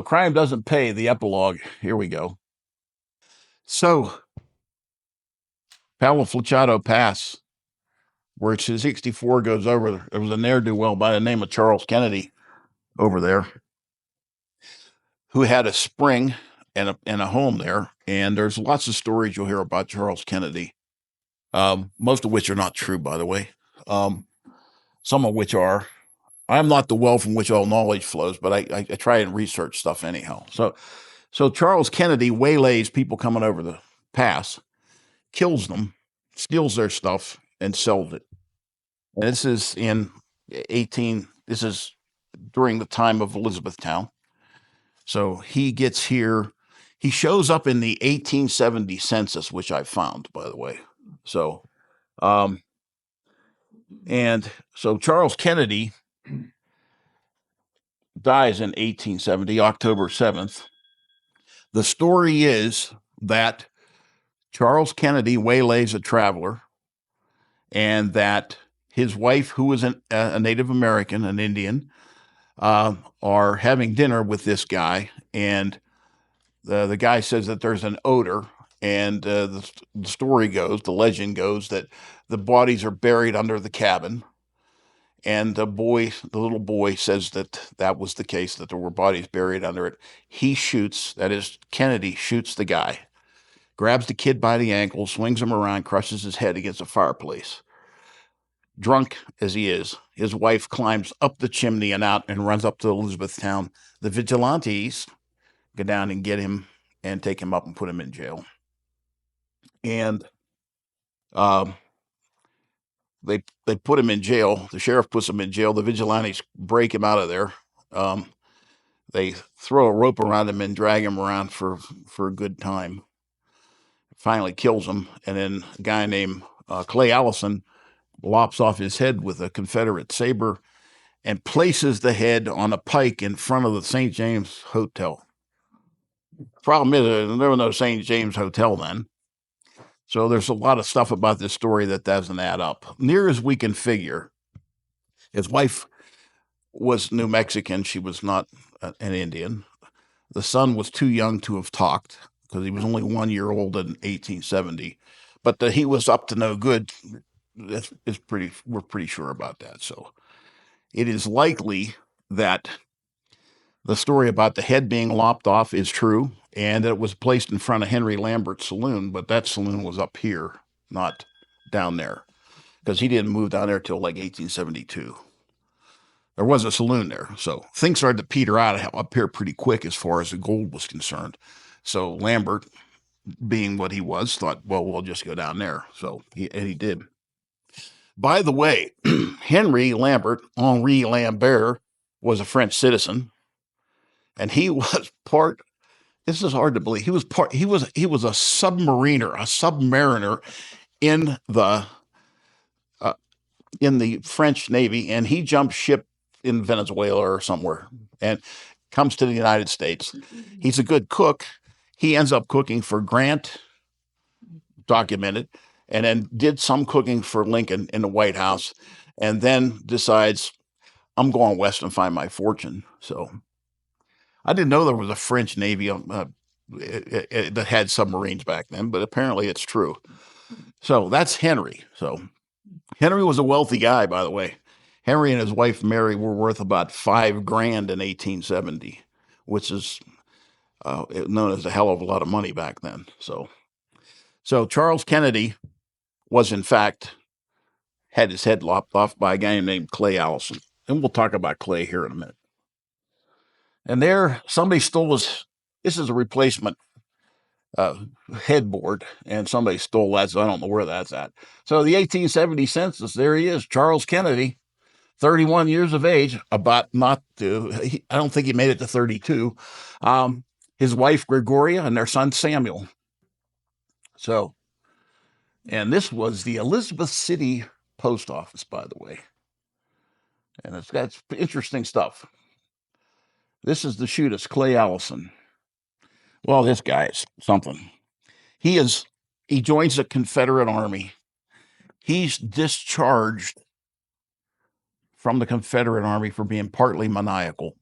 crime doesn't pay, the epilogue. Here we go. So Palo Flaciato Pass, where 64 goes over, there was a ne'er-do-well by the name of Charles Kennedy over there who had a spring and a home there. And there's lots of stories you'll hear about Charles Kennedy, most of which are not true, by the way. Some of which are. I'm not the well from which all knowledge flows, but I try and research stuff anyhow. So Charles Kennedy waylays people coming over the pass, kills them, steals their stuff, and sells it. And this is this is during the time of Elizabethtown. So he gets here. He shows up in the 1870 census, which I found, by the way. So, and so Charles Kennedy dies in 1870, October 7th. The story is that Charles Kennedy waylays a traveler, and that his wife, who was a Native American, an Indian, are having dinner with this guy, and the guy says that there's an odor, and the story goes, the legend goes, that the bodies are buried under the cabin, and the little boy says that was the case, that there were bodies buried under it. He shoots, that is, Kennedy shoots the guy, grabs the kid by the ankle, swings him around, crushes his head against a fireplace. Drunk as he is, his wife climbs up the chimney and out and runs up to Elizabethtown. The Vigilantes go down and get him and take him up and put him in jail. And they put him in jail. The sheriff puts him in jail. The Vigilantes break him out of there. They throw a rope around him and drag him around for a good time. Finally kills him. And then a guy named Clay Allison lops off his head with a Confederate saber, and places the head on a pike in front of the St. James Hotel. Problem is, there was no St. James Hotel then. So there's a lot of stuff about this story that doesn't add up. Near as we can figure, his wife was New Mexican. She was not an Indian. The son was too young to have talked because he was only 1 year old in 1870. But that he was up to no good, we're pretty sure about that. So it is likely that the story about the head being lopped off is true, and that it was placed in front of Henry Lambert's saloon, but that saloon was up here, not down there, because he didn't move down there till like 1872. There was a saloon there, so things started to peter out up here pretty quick as far as the gold was concerned. So Lambert, being what he was, thought, well, we'll just go down there. So he did. By the way, Henry Lambert, Henri Lambert, was a French citizen. And he was part. This is hard to believe. He was a submariner, a submariner in the French Navy, and he jumped ship in Venezuela or somewhere, and comes to the United States. He's a good cook. He ends up cooking for Grant, documented, and then did some cooking for Lincoln in the White House, and then decides, I'm going west and find my fortune. So I didn't know there was a French Navy that had submarines back then, but apparently it's true. So that's Henry. So Henry was a wealthy guy, by the way. Henry and his wife Mary were worth about $5,000 in 1870, which is known as a hell of a lot of money back then. So Charles Kennedy was, in fact, had his head lopped off by a guy named Clay Allison. And we'll talk about Clay here in a minute. And there, somebody stole this is a replacement headboard, and somebody stole that, so I don't know where that's at. So the 1870 census, there he is, Charles Kennedy, 31 years of age, I don't think he made it to 32. His wife, Gregoria, and their son, Samuel. So, and this was the Elizabeth City Post Office, by the way. And it's got interesting stuff. This is the shootist, Clay Allison. Well, this guy is something. He joins the Confederate Army. He's discharged from the Confederate Army for being partly maniacal.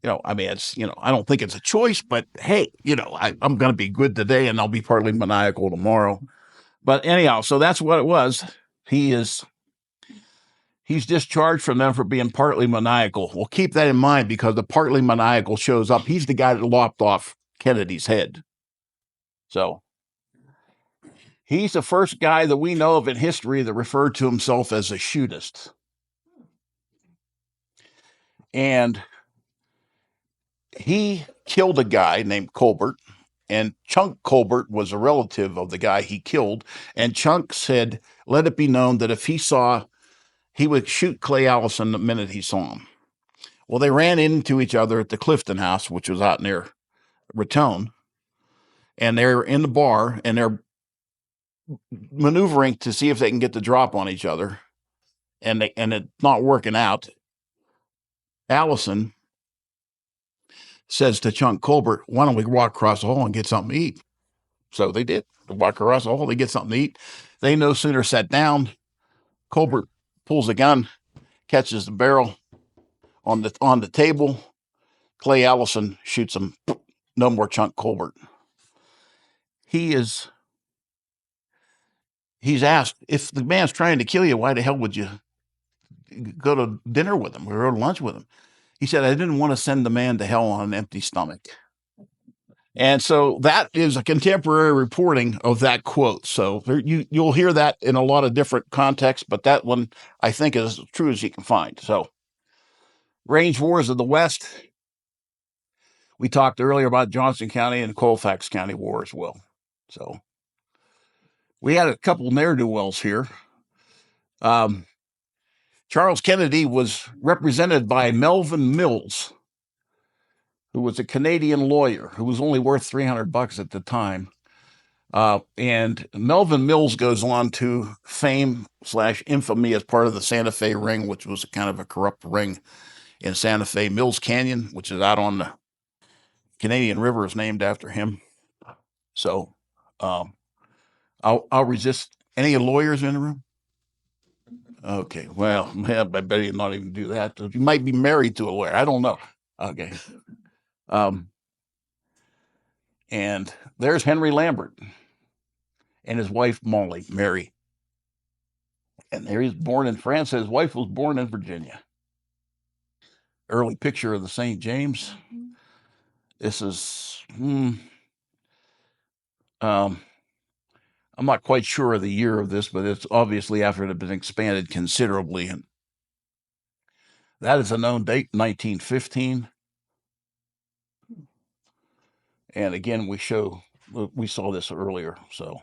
I don't think it's a choice, but hey, I'm going to be good today and I'll be partly maniacal tomorrow. But anyhow, so that's what it was. He's discharged from them for being partly maniacal. Well, keep that in mind, because the partly maniacal shows up. He's the guy that lopped off Kennedy's head. So he's the first guy that we know of in history that referred to himself as a shootist. And he killed a guy named Colbert, and Chunk Colbert was a relative of the guy he killed. And Chunk said, let it be known that if he would shoot Clay Allison the minute he saw him. Well, they ran into each other at the Clifton House, which was out near Raton, and they're in the bar, and they're maneuvering to see if they can get the drop on each other, and it's not working out. Allison says to Chunk Colbert, why don't we walk across the hall and get something to eat? So they did. They walk across the hall, they get something to eat. They no sooner sat down, Colbert pulls a gun, catches the barrel on the table. Clay Allison shoots him. No more Chunk Colbert. He's asked, if the man's trying to kill you, why the hell would you go to dinner with him or go to lunch with him? He said, I didn't want to send the man to hell on an empty stomach. And so that is a contemporary reporting of that quote. So you'll hear that in a lot of different contexts, but that one I think is as true as you can find. So range wars of the West. We talked earlier about Johnson County and Colfax County War as well. So we had a couple ne'er-do-wells here. Charles Kennedy was represented by Melvin Mills, who was a Canadian lawyer who was only worth $300 at the time. And Melvin Mills goes on to fame / infamy as part of the Santa Fe Ring, which was kind of a corrupt ring in Santa Fe. Mills Canyon, which is out on the Canadian River, is named after him. So I'll resist. Any lawyers in the room? Okay, well, I better you not even do that. You might be married to a lawyer. I don't know. Okay. And there's Henry Lambert and his wife, Molly, Mary. And there he's born in France. His wife was born in Virginia. Early picture of the St. James. This is, I'm not quite sure of the year of this, but it's obviously after it had been expanded considerably. And that is a known date, 1915. And again, we saw this earlier. So,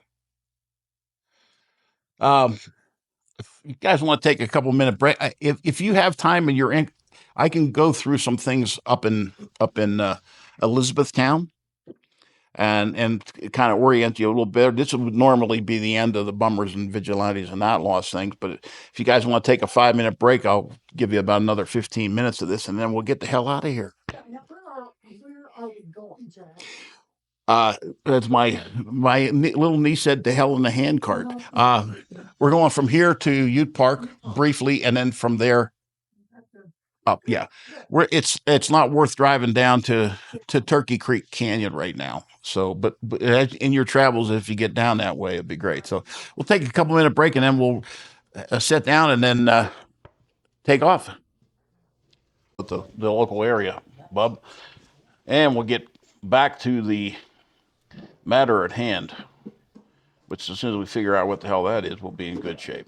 if you guys want to take a couple minute break, if you have time and you're in, I can go through some things up in Elizabethtown and kind of orient you a little bit. This would normally be the end of the Bummers and Vigilantes and Outlaws things, but if you guys want to take a 5-minute break, I'll give you about another 15 minutes of this, and then we'll get the hell out of here. Now, where are we going, Jack? That's my little niece said to hell in the handcart. We're going from here to Ute Park briefly, and then from there up. Yeah, it's not worth driving down to Turkey Creek Canyon right now. So, but in your travels, if you get down that way, it'd be great. So we'll take a couple minute break, and then we'll sit down and then take off with the local area, bub, and we'll get back to the matter at hand, which as soon as we figure out what the hell that is, we'll be in good shape.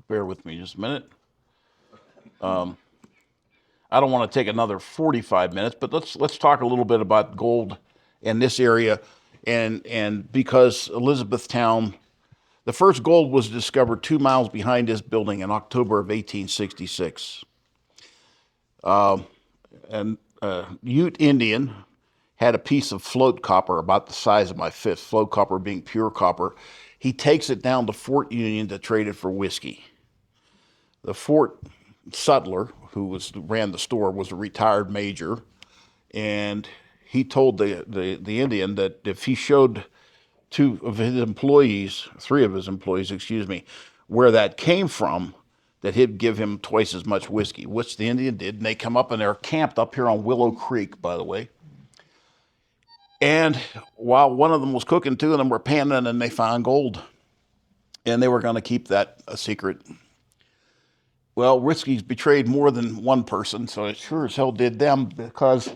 Bear with me just a minute. I don't want to take another 45 minutes, but let's talk a little bit about gold in this area, and because Elizabethtown, the first gold was discovered 2 miles behind this building in October of 1866. And Ute Indian had a piece of float copper about the size of my fist, float copper being pure copper. He takes it down to Fort Union to trade it for whiskey. The Fort sutler, who ran the store, was a retired major, and he told the Indian that if he showed three of his employees, where that came from, that he'd give him twice as much whiskey, which the Indian did. And they come up and they're camped up here on Willow Creek, by the way. And while one of them was cooking, two of them were panning, and they found gold. And they were going to keep that a secret. Well, whiskey's betrayed more than one person, so it sure as hell did them, because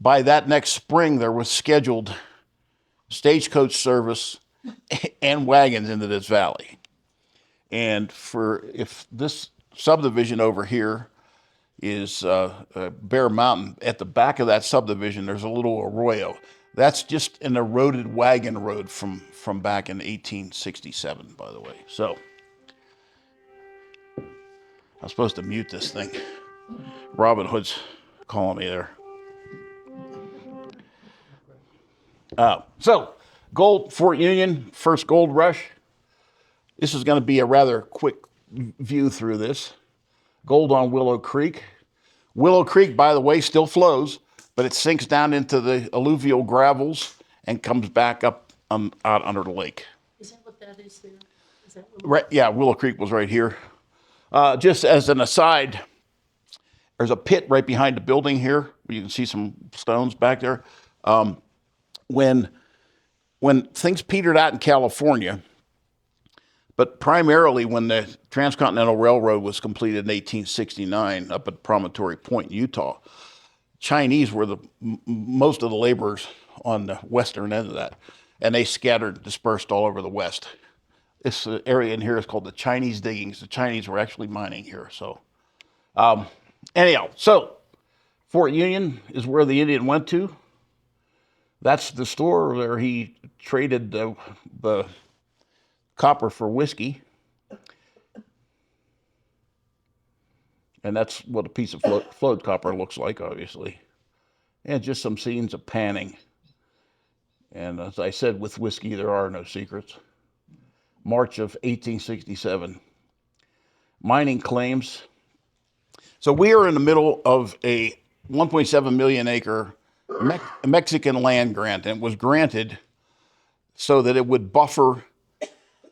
by that next spring, there was scheduled stagecoach service and wagons into this valley. And if this subdivision over here is Bear Mountain, at the back of that subdivision, there's a little arroyo. That's just an eroded wagon road from back in 1867, by the way. So I'm supposed to mute this thing. Robin Hood's calling me there. So gold, Fort Union, first gold rush. This is going to be a rather quick view through this. Gold on Willow Creek. Willow Creek, by the way, still flows, but it sinks down into the alluvial gravels and comes back up out under the lake. Is that what that is there? Is that what Right, yeah, Willow Creek was right here. Just as an aside, there's a pit right behind the building here. You can see some stones back there. When things petered out in California, but primarily when the Transcontinental Railroad was completed in 1869 up at Promontory Point, Utah, Chinese were most of the laborers on the western end of that, and they dispersed all over the west. This area in here is called the Chinese diggings. The Chinese were actually mining here. So anyhow, so Fort Union is where the Indian went to. That's the store where he traded the copper for whiskey. And that's what a piece of flowed copper looks like, obviously. And just some scenes of panning. And as I said, with whiskey, there are no secrets. March of 1867. Mining claims. So we are in the middle of a 1.7 million acre Mexican land grant, and it was granted so that it would buffer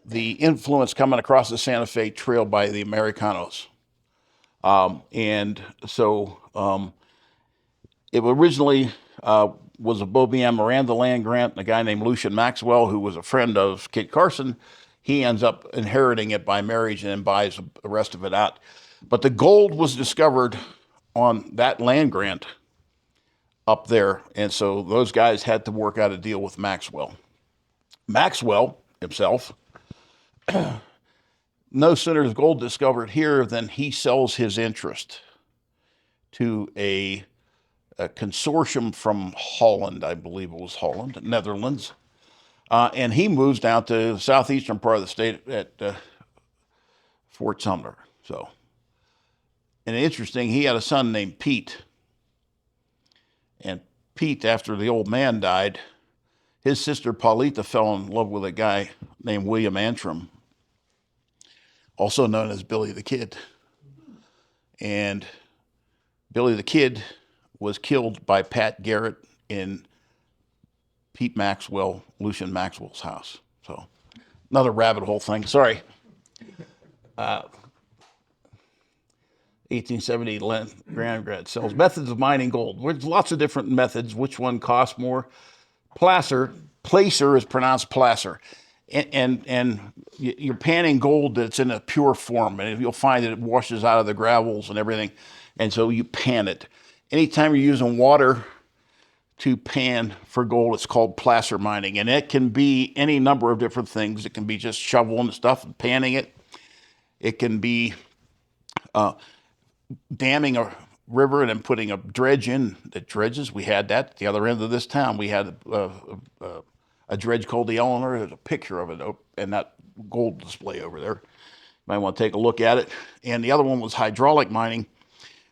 the influence coming across the Santa Fe Trail by the Americanos. And so it originally was a Bobian Miranda land grant. A guy named Lucian Maxwell, who was a friend of Kit Carson, he ends up inheriting it by marriage and then buys the rest of it out. But the gold was discovered on that land grant up there, and so those guys had to work out a deal with Maxwell. Maxwell himself, no sooner is gold discovered here than he sells his interest to a consortium from Holland, I believe it was Holland, Netherlands, and he moves down to the southeastern part of the state at Fort Sumner. So, and interesting, he had a son named Pete, and Pete, after the old man died, his sister Paulita fell in love with a guy named William Antrim, also known as Billy the Kid. And Billy the Kid was killed by Pat Garrett in Pete Maxwell, Lucian Maxwell's house. So another rabbit hole thing. Sorry. 1870 Grand Grad sells methods of mining gold. There's lots of different methods. Which one costs more? Placer is pronounced placer. And you're panning gold that's in a pure form, and you'll find that it washes out of the gravels and everything, and so you pan it. Anytime you're using water to pan for gold, it's called placer mining, and it can be any number of different things. It can be just shoveling stuff and panning it. It can be damming a river and then putting a dredge in that dredges. We had that at the other end of this town. We had a dredge called the Eleanor. There's a picture of it and that gold display over there. You might want to take a look at it. And the other one was hydraulic mining,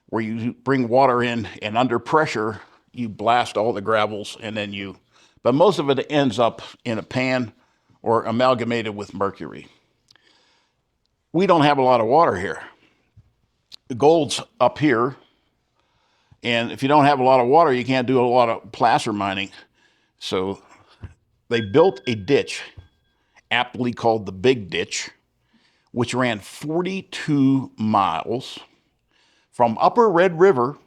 where you bring water in and under pressure, you blast all the gravels and then but most of it ends up in a pan or amalgamated with mercury. We don't have a lot of water here. The gold's up here. And if you don't have a lot of water, you can't do a lot of placer mining. So they built a ditch, aptly called the Big Ditch, which ran 42 miles from Upper Red River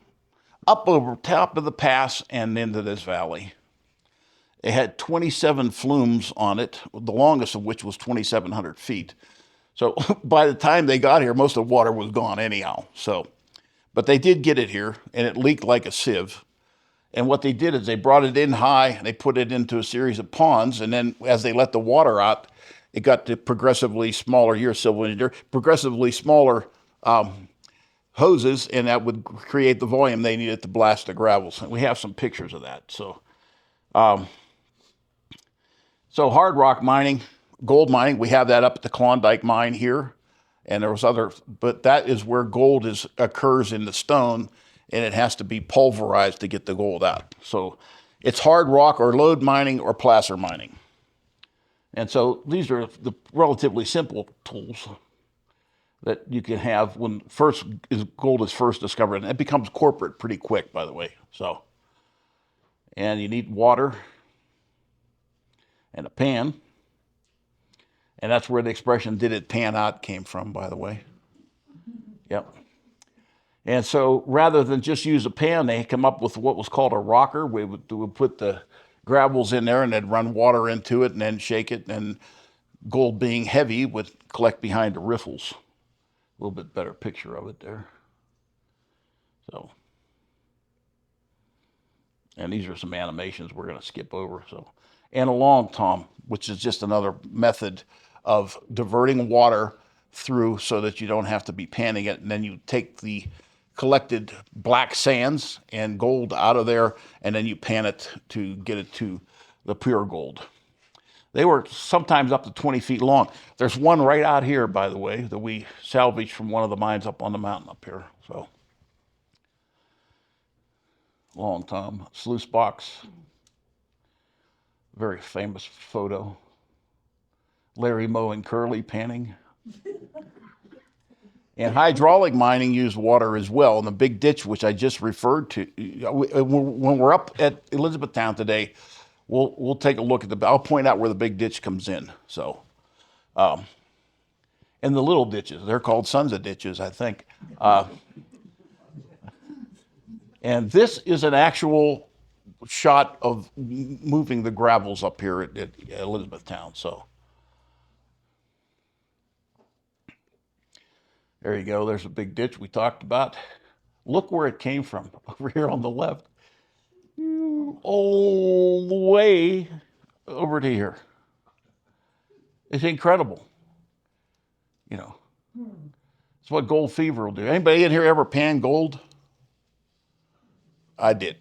up over top of the pass and into this valley. It had 27 flumes on it, the longest of which was 2,700 feet. So by the time they got here, most of the water was gone anyhow. But they did get it here, and it leaked like a sieve. And what they did is they brought it in high, and they put it into a series of ponds, and then as they let the water out, it got to progressively smaller, you're a civil engineer, progressively smaller hoses, and that would create the volume they needed to blast the gravels. And we have some pictures of that. So hard rock mining, gold mining, we have that up at the Klondike mine here. And there was but that is where gold occurs in the stone, and it has to be pulverized to get the gold out. So it's hard rock or lode mining or placer mining. And so these are the relatively simple tools that you can have when gold is first discovered. And it becomes corporate pretty quick, by the way. And you need water and a pan. And that's where the expression "did it pan out" came from, by the way. Yep. And so rather than just use a pan, they come up with what was called a rocker. We would put the gravels in there and then run water into it and then shake it. And gold, being heavy, would collect behind the riffles. A little bit better picture of it there. And these are some animations we're going to skip over. And a long tom, which is just another method of diverting water through so that you don't have to be panning it. And then you take the collected black sands and gold out of there, and then you pan it to get it to the pure gold. They were sometimes up to 20 feet long. There's one right out here, by the way, that we salvaged from one of the mines up on the mountain up here. So, long Tom, sluice box, very famous photo. Larry Moe and Curly panning. And hydraulic mining used water as well. And the big ditch, which I just referred to, when we're up at Elizabethtown today, we'll take a look at I'll point out where the big ditch comes in. So, and the little ditches, they're called sons of ditches, I think. And this is an actual shot of moving the gravels up here at Elizabethtown. So, there you go. There's a big ditch we talked about. Look where it came from, over here on the left. All the way over to here. It's incredible. You know, it's what gold fever will do. Anybody in here ever pan gold? I did.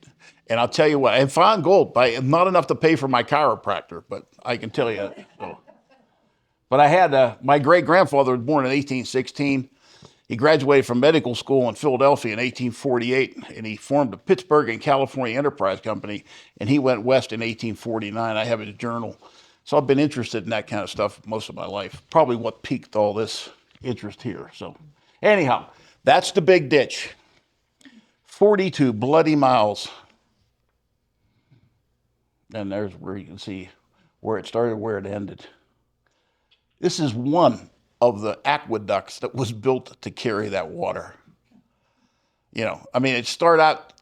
And I'll tell you what, I found gold, but not enough to pay for my chiropractor, but I can tell you. So. But I had, my great-grandfather was born in 1816. He graduated from medical school in Philadelphia in 1848, and he formed the Pittsburgh and California Enterprise Company, and he went west in 1849. I have his journal. So I've been interested in that kind of stuff most of my life. Probably what piqued all this interest here. So anyhow, that's the big ditch. 42 bloody miles. And there's where you can see where it started, where it ended. This is one of the aqueducts that was built to carry that water. You know, I mean, it started out,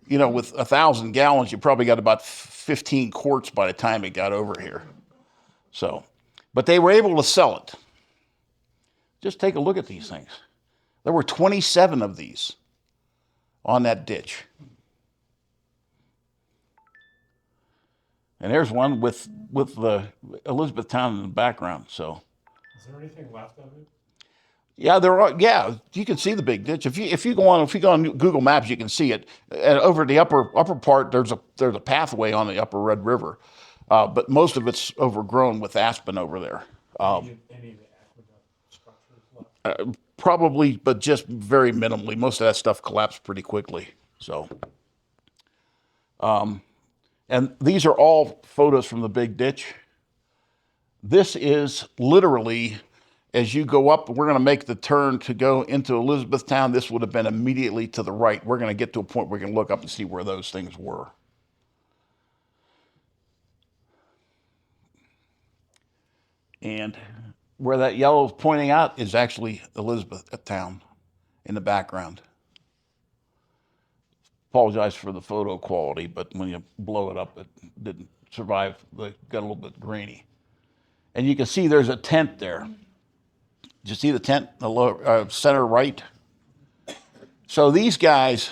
you know, with 1,000 gallons. You probably got about 15 quarts by the time it got over here. So, but they were able to sell it. Just take a look at these things. There were 27 of these on that ditch. And there's one with the Elizabethtown in the background. So, is there anything left of it? Yeah, there are. Yeah, you can see the big ditch. If you go on Google Maps, you can see it. And over the upper part, there's a pathway on the upper Red River, but most of it's overgrown with aspen over there. Any of the aqueduct structures left? Probably, but just very minimally. Most of that stuff collapsed pretty quickly. So, and these are all photos from the big ditch. This is literally, as you go up, we're going to make the turn to go into Elizabethtown. This would have been immediately to the right. We're going to get to a point where we can look up and see where those things were. And where that yellow is pointing out is actually Elizabethtown in the background. Apologize for the photo quality, but when you blow it up, it didn't survive. It got a little bit grainy. And you can see there's a tent there. Did you see the tent, the lower, center right? So these guys,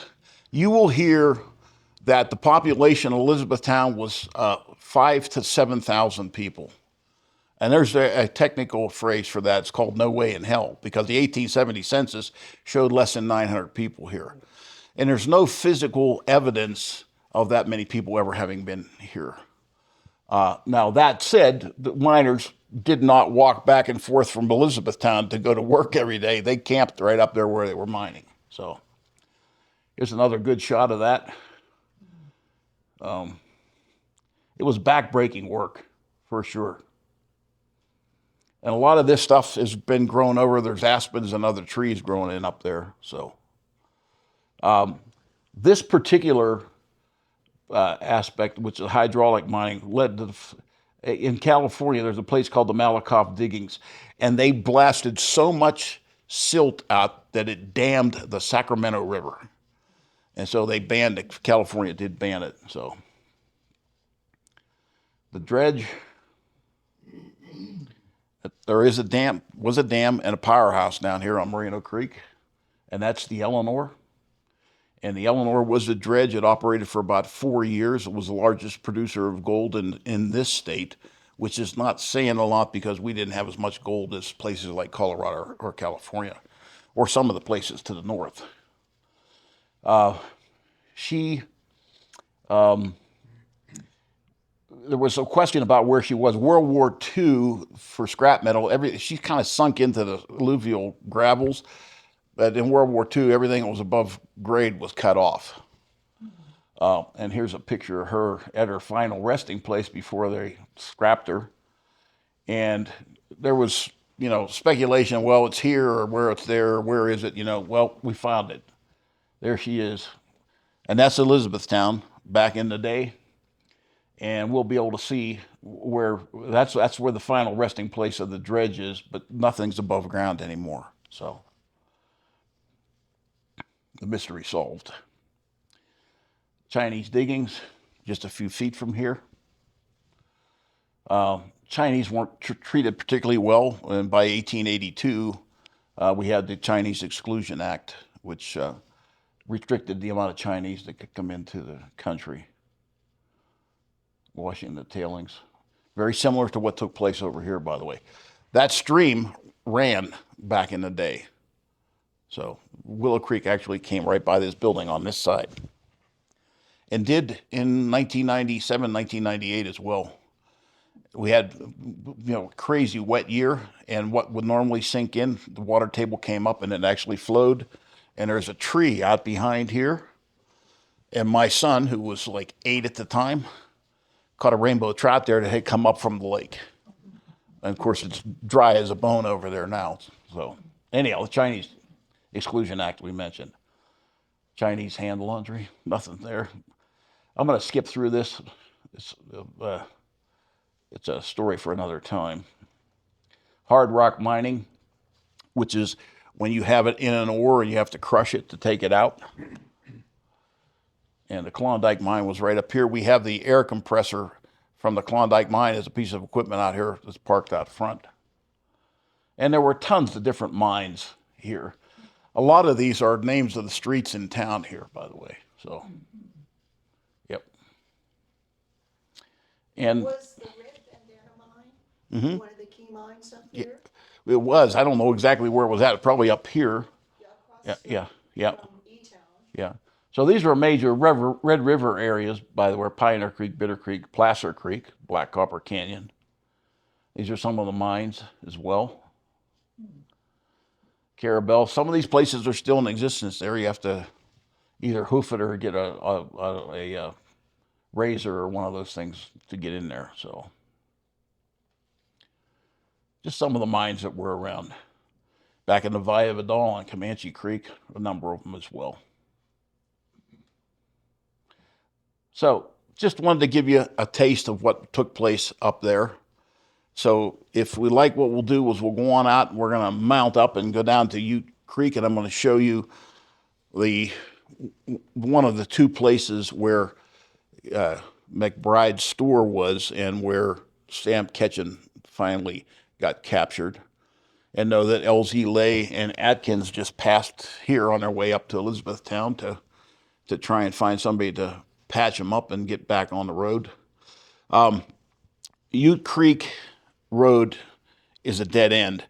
you will hear that the population of Elizabethtown was 5,000 to 7,000 people. And there's a technical phrase for that. It's called no way in hell, because the 1870 census showed less than 900 people here. And there's no physical evidence of that many people ever having been here. Now, that said, the miners did not walk back and forth from Elizabethtown to go to work every day. They camped right up there where they were mining. So here's another good shot of that. It was backbreaking work, for sure. And a lot of this stuff has been grown over. There's aspens and other trees growing in up there. So this particular aspect, which is hydraulic mining, led to in California, there's a place called the Malakoff Diggings, and they blasted so much silt out that it dammed the Sacramento River. And so they banned it. California did ban it. So the dredge, there is was a dam and a powerhouse down here on Moreno Creek, and that's the Eleanor. And the Eleanor was a dredge. It operated for about 4 years. It was the largest producer of gold in this state, which is not saying a lot because we didn't have as much gold as places like Colorado or California, or some of the places to the north. She there was a question about where she was. World War II for scrap metal, she kind of sunk into the alluvial gravels, but in World War II, everything that was above grade was cut off. And here's a picture of her at her final resting place before they scrapped her. And there was, speculation, well, it's here or where it's there, or where is it? Well, we found it. There she is. And that's Elizabethtown back in the day. And we'll be able to see where that's where the final resting place of the dredge is, but nothing's above ground anymore. So the mystery solved. Chinese diggings, just a few feet from here. Chinese weren't treated particularly well, and by 1882, we had the Chinese Exclusion Act, which restricted the amount of Chinese that could come into the country. Washing the tailings. Very similar to what took place over here, by the way. That stream ran back in the day. So Willow Creek actually came right by this building on this side. And did in 1997, 1998 as well. We had, crazy wet year, and what would normally sink in, the water table came up and it actually flowed. And there's a tree out behind here. And my son, who was like 8 at the time, caught a rainbow trout there that had come up from the lake. And of course, it's dry as a bone over there now. So anyhow, the Chinese Exclusion Act we mentioned. Chinese hand laundry, nothing there. I'm going to skip through this. It's a story for another time. Hard rock mining, which is when you have it in an ore and you have to crush it to take it out. And the Klondike mine was right up here. We have the air compressor from the Klondike mine as a piece of equipment out here that's parked out front. And there were tons of different mines here. A lot of these are names of the streets in town here, by the way. So, yep. And Was the red bandana mine one of the key mines up there? it was. I don't know exactly where it was at. Probably up here. Yeah, across Yeah. from E-Town. Yeah. So these were major Red River areas, by the way, Pioneer Creek, Bitter Creek, Placer Creek, Black Copper Canyon. These are some of the mines as well. Carabel. Some of these places are still in existence there. You have to either hoof it or get a razor or one of those things to get in there. So just some of the mines that were around. Back in the Valle Vidal and Comanche Creek, a number of them as well. So just wanted to give you a taste of what took place up there. So if we like what we'll do is we'll go on out and we're going to mount up and go down to Ute Creek, and I'm going to show you one of the two places where McBride's store was and where Sam Ketchen finally got captured. And know that LZ Lay and Atkins just passed here on their way up to Elizabethtown to try and find somebody to patch them up and get back on the road. Ute Creek Road is a dead end,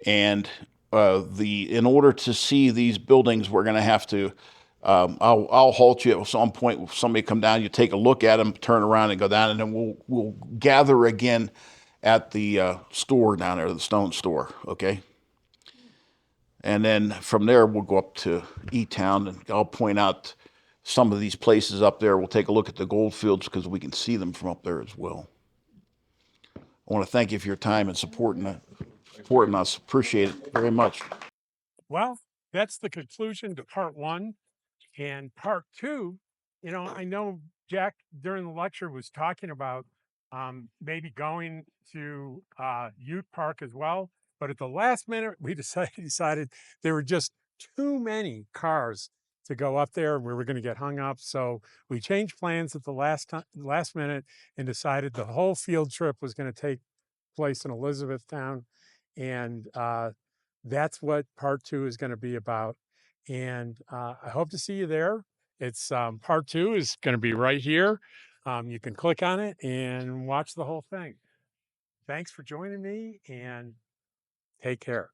and in order to see these buildings, we're going to have to. I'll halt you at some point. Somebody come down, you take a look at them, turn around, and go down, and then we'll gather again at the store down there, the stone store. Okay. And then from there, we'll go up to E-Town, and I'll point out some of these places up there. We'll take a look at the gold fields because we can see them from up there as well. I want to thank you for your time and supporting us. Appreciate it very much. Well, that's the conclusion to part 1. And part 2, I know Jack during the lecture was talking about maybe going to Ute Park as well. But at the last minute, we decided there were just too many cars to go up there. We were going to get hung up. So we changed plans at the last minute and decided the whole field trip was going to take place in Elizabethtown. And that's what part 2 is going to be about. And I hope to see you there. It's part 2 is going to be right here. You can click on it and watch the whole thing. Thanks for joining me, and take care.